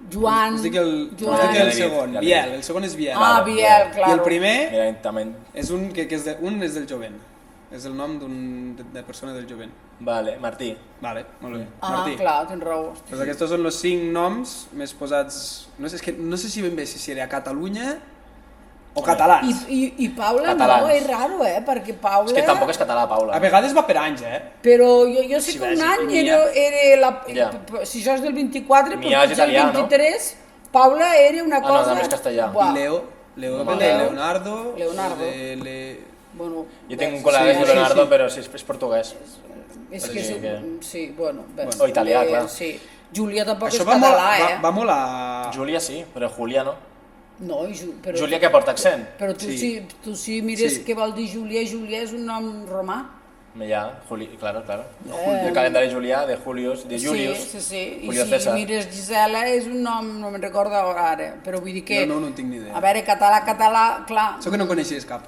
Joan... Us dic el Joan. Ja l'he dit, segon. ja l'he Biel, dit. el segon és Biel. Ah, Vale, Biel, claro. I el primer Mira, també... és un que és un és del jovent. És el nom de persona del jovent. Vale, Martí. Vale, molt bé. Ah, Martí. clar, tens raó. Doncs aquests són els 5 noms més posats... És que no sé si ben bé si seria Catalunya o catalans. I Paula Catalans. no, és raro, perquè Paula... És que tampoc és català, Paula. A vegades va per anys, Però jo sé Sí, que va, un sí, any Mia. era la... Ja. Si això és del 24, Mia és potser el italià, no? 23, Paula era una no, cosa... també és castellà. Buah. I Leo ve de Leo. Leonardo. Leonardo. Bueno, Jo tinc un ves, col·lega que sí, és sí, Leonardo, sí. però sí, és portuguès. és Sí, que sí, sí, bueno, ves, O italià, clar. Sí. Júlia tampoc Això és va molt, català, va molt a... Júlia sí, però Júlia no. No, però... Júlia que porta accent. Però tu, Sí. tu si mires Sí. què vol dir Júlia, Júlia és un nom romà. Ja, claro. El calendari julià de Julius, de Julius. Sí. I Julio si César. mires Gisela és un nom, no me'n recordo ara, però vull dir que... No en tinc ni idea. A veure, català, clar... Això que no coneixies cap.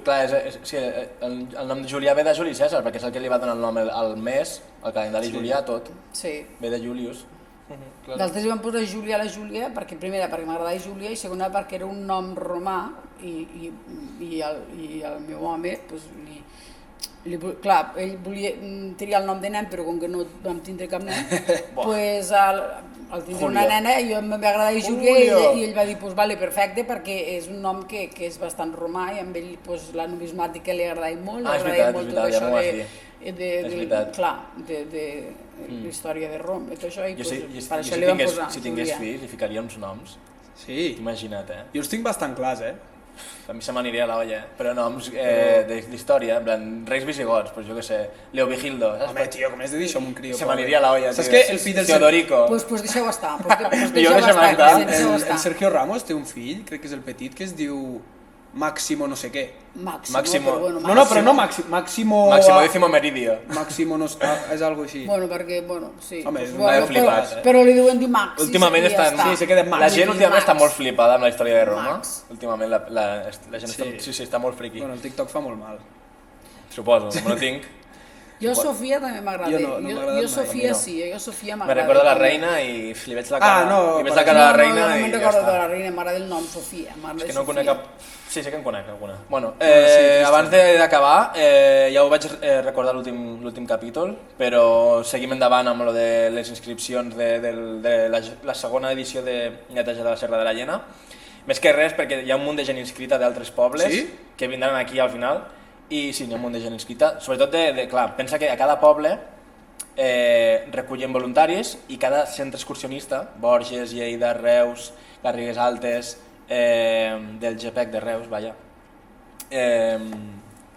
Clar, sí, el nom de Julià ve de Juli César, perquè és el que li va donar el nom al mes, al calendari julià, tot. Sí. Ve de Julius. D'altres li van posar Júlia a la Júlia, perquè primera perquè m'agradava Júlia i segona perquè era un nom romà i el meu home, pues, clar, ell volia triar el nom de nen, però com que no vam tindre cap nen, pues, al tindre una nena jo em va agradar Júlia i ell va dir, pues, vale, perfecte, perquè és un nom que és bastant romà i amb ell pues, la numismàtica li agradava molt, li agradava molt tot això de l'història de Roma i tot això, i per això li van posar si tingués Júlia. fills, li ficaria uns noms. Sí. Imagina't, Jo els tinc bastant clars, A mi se m'aniria a la olla, però noms d'història, en plan, reis visigots, pues jo què sé, Leovigildo, saps? Home, tio, com has de dir això amb un criu? Se m'aniria a la olla, Saps tio. que el fill del Teodorico. Pues deixeu estar, Millor deixem estar. el Sergio Ramos té un fill, crec que és el petit, que es diu Máximo no sé què. Máximo. Però, bueno, No, però no Máximo... Máximo décimo meridio. Máximo no és algo així. Bueno, perquè, bueno, sí. Home, pues, és bueno, un flipat, però li diuen dir Max. Últimament i ja estan... està. Sí, se queda en Max. La gent últimament Max. està molt flipada amb la història de Roma. Max. Últimament la gent Sí. està molt friqui. Bueno, el TikTok fa molt mal. Suposo, no tinc. Jo Sofia també m'agrada. Jo no m'ha agradat jo mai, Sofia no. sí, jo Sofia Me m'agrada. recordo la reina i li veig la cara, no, li veig la cara de la reina no i me'n ja recordo està. de la reina, m'agrada el nom Sofia. És que no conec cap... Sí que en conec alguna. Bueno, sí, abans d'acabar, ja ho vaig recordar l'últim capítol, però seguim endavant amb lo de les inscripcions de la segona edició de Neteja de la Serra de la Llena. Més que res perquè hi ha un munt de gent inscrita d'altres pobles que vindran aquí al final. I sí, hi ha un munt de gent inscrita, sobretot clar, pensa que a cada poble recullen voluntaris i cada centre excursionista, Borges, Lleida, Reus, Garrigues Altes, del GPEC de Reus,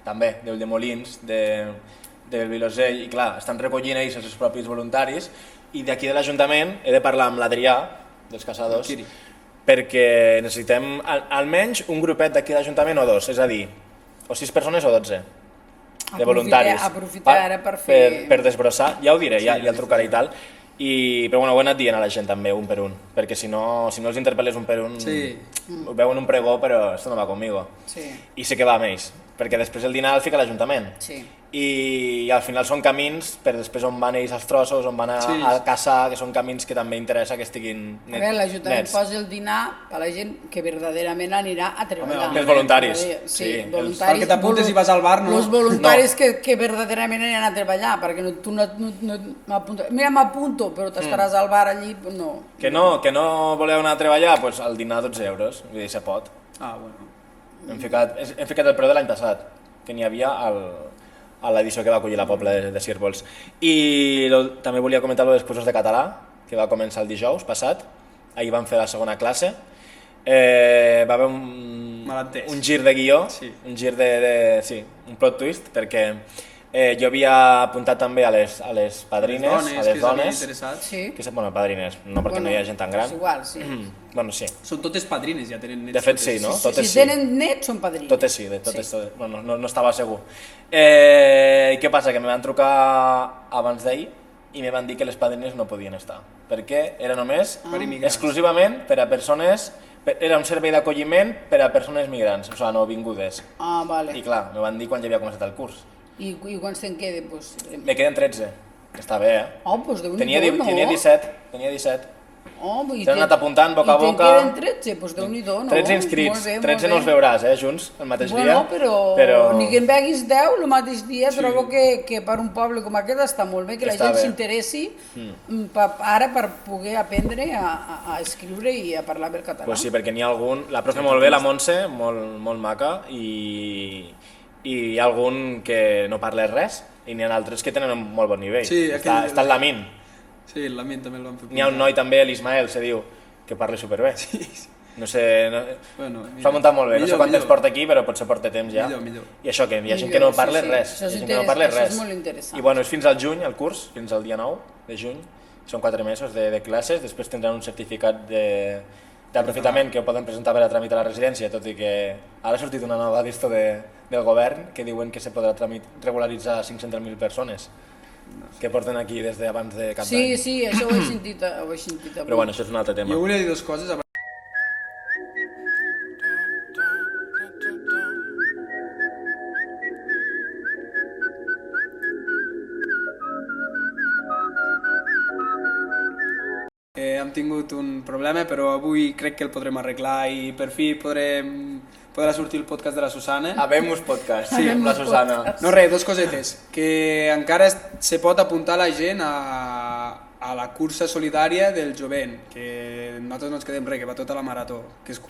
també, del de Molins, del Vilosell, i clar, estan recollint ells els propis voluntaris, i d'aquí de l'Ajuntament he de parlar amb l'Adrià, dels caçadors, perquè necessitem almenys un grupet d'aquí de l'Ajuntament o dos, és a dir, o 6 persones o 12 de voluntaris. Aprofitar ara per fer... Per desbrossar, ja ho diré, ja el trucaré i tal. Però bueno, ho he anat dient a la gent també, un per un, perquè si no els interpel·les un per un, ho veuen un pregó, però esto no va conmigo. I sé que va amb ells, perquè després el dinar el fica l'Ajuntament. I al final són camins per després on van ells als trossos, on van a caçar, que són camins que també interessa que estiguin nets. L'Ajuntament posa el dinar a la gent que verdaderament anirà a treballar. Els voluntaris. Perquè t'apuntes i vas al bar, no? Els voluntaris que verdaderament aniran a treballar, perquè tu no m'apuntes. Mira, m'apunto, però t'estaràs al bar allí, no. Que no voleu anar a treballar? Doncs el dinar 12 euros, vull dir, se pot. Bueno. Hem ficat el preu de l'any passat, que n'hi havia a l'edició que va acollir la Pobla de Círvols. I també volia comentar dels cursos de català, que va començar el dijous passat. Ahir vam fer la segona classe. Va haver un gir de guió, un gir un plot twist, perquè jo havia apuntat també a les padrines, a les dones, bueno, padrines, no perquè no hi ha gent tan gran. És igual, sí. Bueno, sí. Són totes padrines, ja tenen nets. De fet, sí, no? Si tenen nets, són padrines. Totes sí, bueno, no estava segur. I què passa? Que me van trucar abans d'ahir i me van dir que les padrines no podien estar, perquè era només exclusivament per a persones, era un servei d'acolliment per a persones migrants, o sigui, no vingudes. Vale. I clar, me van dir quan ja havia començat el curs. I quants te'n queden? Me queden 13, està bé, Doncs Déu-n'hi-do, no? Tenia 17. S'han anat apuntant boca a boca. I te'n queden 13, doncs Déu-n'hi-do, no? 13 inscrits, 13 no els veuràs, junts, el mateix dia. Però ni que en veguis 10 el mateix dia, trobo que per un poble com aquest està molt bé, que la gent s'interessi ara per poder aprendre a escriure i a parlar bé el català. Pues sí, perquè n'hi ha algun, la profe molt bé, la Montse, molt maca, i hi ha algun que no parla res, i n'hi ha altres que tenen un molt bon nivell. Està el Lamin. Sí, el Lamin també el van fer. N'hi ha un noi també, l'Ismael, se diu, que parla superbé. No sé, s'ha muntat molt bé, no sé quant temps porta aquí, però potser porta temps ja. I això, que hi ha gent que no parla res. Això és molt interessant. I bueno, és fins al juny el curs, fins al dia 9 de juny. Són 4 mesos de classes, després tindran un certificat d'aprofitament que ho poden presentar per a tramitar la residència, tot i que ara ha sortit una nova d'esto del govern que diuen que se podrà regularitzar 500.000 persones que porten aquí des d'abans de cap d'any. Sí, això ho he sentit avui. Però bueno, això és un altre tema. Jo volia dir dues coses. Hem tingut un problema, però avui crec que el podrem arreglar i per fi podrà sortir el podcast de la Susana. Habemus podcast, sí, amb la Susana. No res, dos cosetes. Que encara se pot apuntar la gent a la cursa solidària del jovent, que nosaltres no ens quedem res, que va tota la marató, que és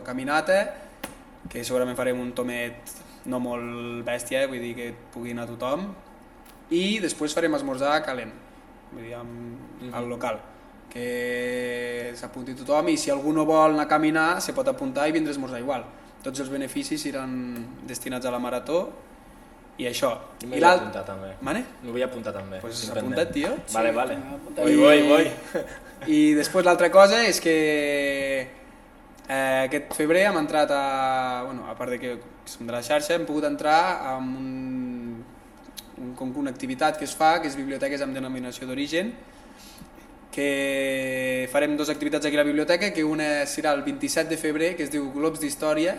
caminata, que segurament farem un tomet no molt bèstia, vull dir que pugui anar tothom, i després farem esmorzar calent, vull dir, al local, que s'apunti tothom, i si algú no vol anar a caminar se pot apuntar i vindre a esmorzar igual. Tots els beneficis iran destinats a la marató i això. I m'ho vull apuntar també. Mane? M'ho vull apuntar també. Pues s'ha apuntat, tio. Vale. Voy. I després l'altra cosa és que aquest febrer hem entrat a part de que som de la xarxa, hem pogut entrar en una activitat que es fa, que és biblioteques amb denominació d'origen, que farem dues activitats aquí a la biblioteca, que una serà el 27 de febrer, que es diu Globs d'Història,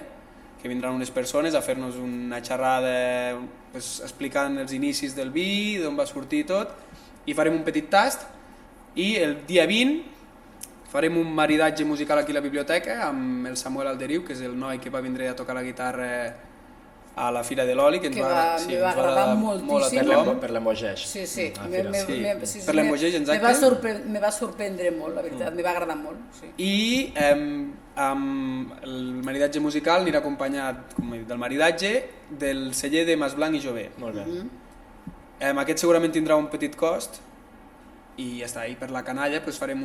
que vindran unes persones a fer-nos una xerrada explicant els inicis del vi, d'on va sortir tot, i farem un petit tast, i el dia 20 farem un maridatge musical aquí a la biblioteca amb el Samuel Alderiu, que és el noi que va vindre a tocar la guitarra a la Fira de l'Oli, que ens va agradar moltíssim. Per l'Embogeix. Sí. Per l'Embogeix, exacte. Me va sorprendre molt, la veritat, me va agradar molt. I el maridatge musical anirà acompanyat, com he dit, del maridatge del celler de Mas Blanc i Jové. Molt bé. Aquest segurament tindrà un petit cost, i ja està, i per la canalla farem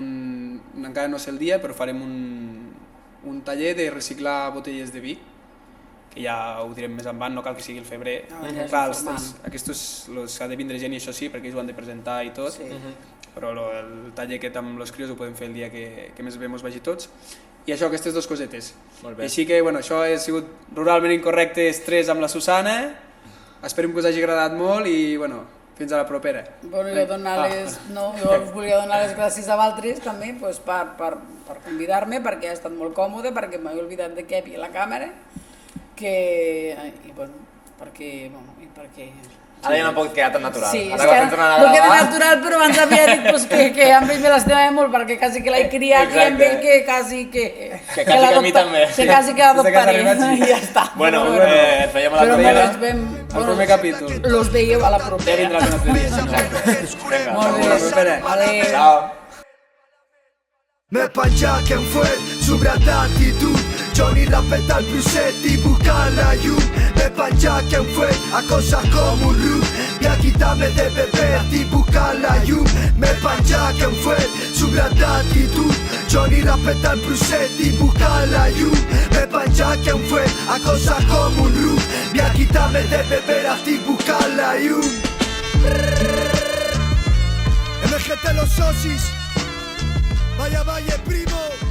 encara no sé el dia, però farem un taller de reciclar botelles de vi, que ja ho direm més endavant, no cal que sigui el febrer. Clar, aquests ha de vindre gent i això sí, perquè ells ho han de presentar i tot, però el taller aquest amb els crios ho podem fer el dia que més bé mos vagi tots. I això, aquestes dues cosetes. I així que, bueno, això ha sigut Ruralment Incorrectes 3 amb la Susana, esperem que us hagi agradat molt i, bueno, fins a la propera. Bueno, jo us volia donar les gràcies a vosaltres també per convidar-me, perquè ha estat molt còmode, perquè m'he oblidat de què hi havia la càmera, i bueno, perquè... Ara ja no pot quedar tan natural. Sí, és que no queda natural, però abans havia dit que amb ell me l'estimava molt, perquè quasi que l'he criat i amb ell que quasi que... Que quasi que a mi també. Que quasi que l'adoptaré, i ja està. Bueno, ens veiem a la propera. Al primer capítol. Los veieu a la propera. Ja vindrà un altre dia. Vinga, Molt bé. Adéu. ciao. Me penja que em fue sobre l'actitud Johnny rapeta el bruset i buscar la llum Me penja que em fue a cosas como un root Y a quitarme de beber y buscar la llum Me penja que em fue sobre l'actitud Johnny rapeta el bruset i buscar la llum Me penja que em fue a cosas como un root Y a quitarme de beber y buscar la llum MGT los socis Vaya, primo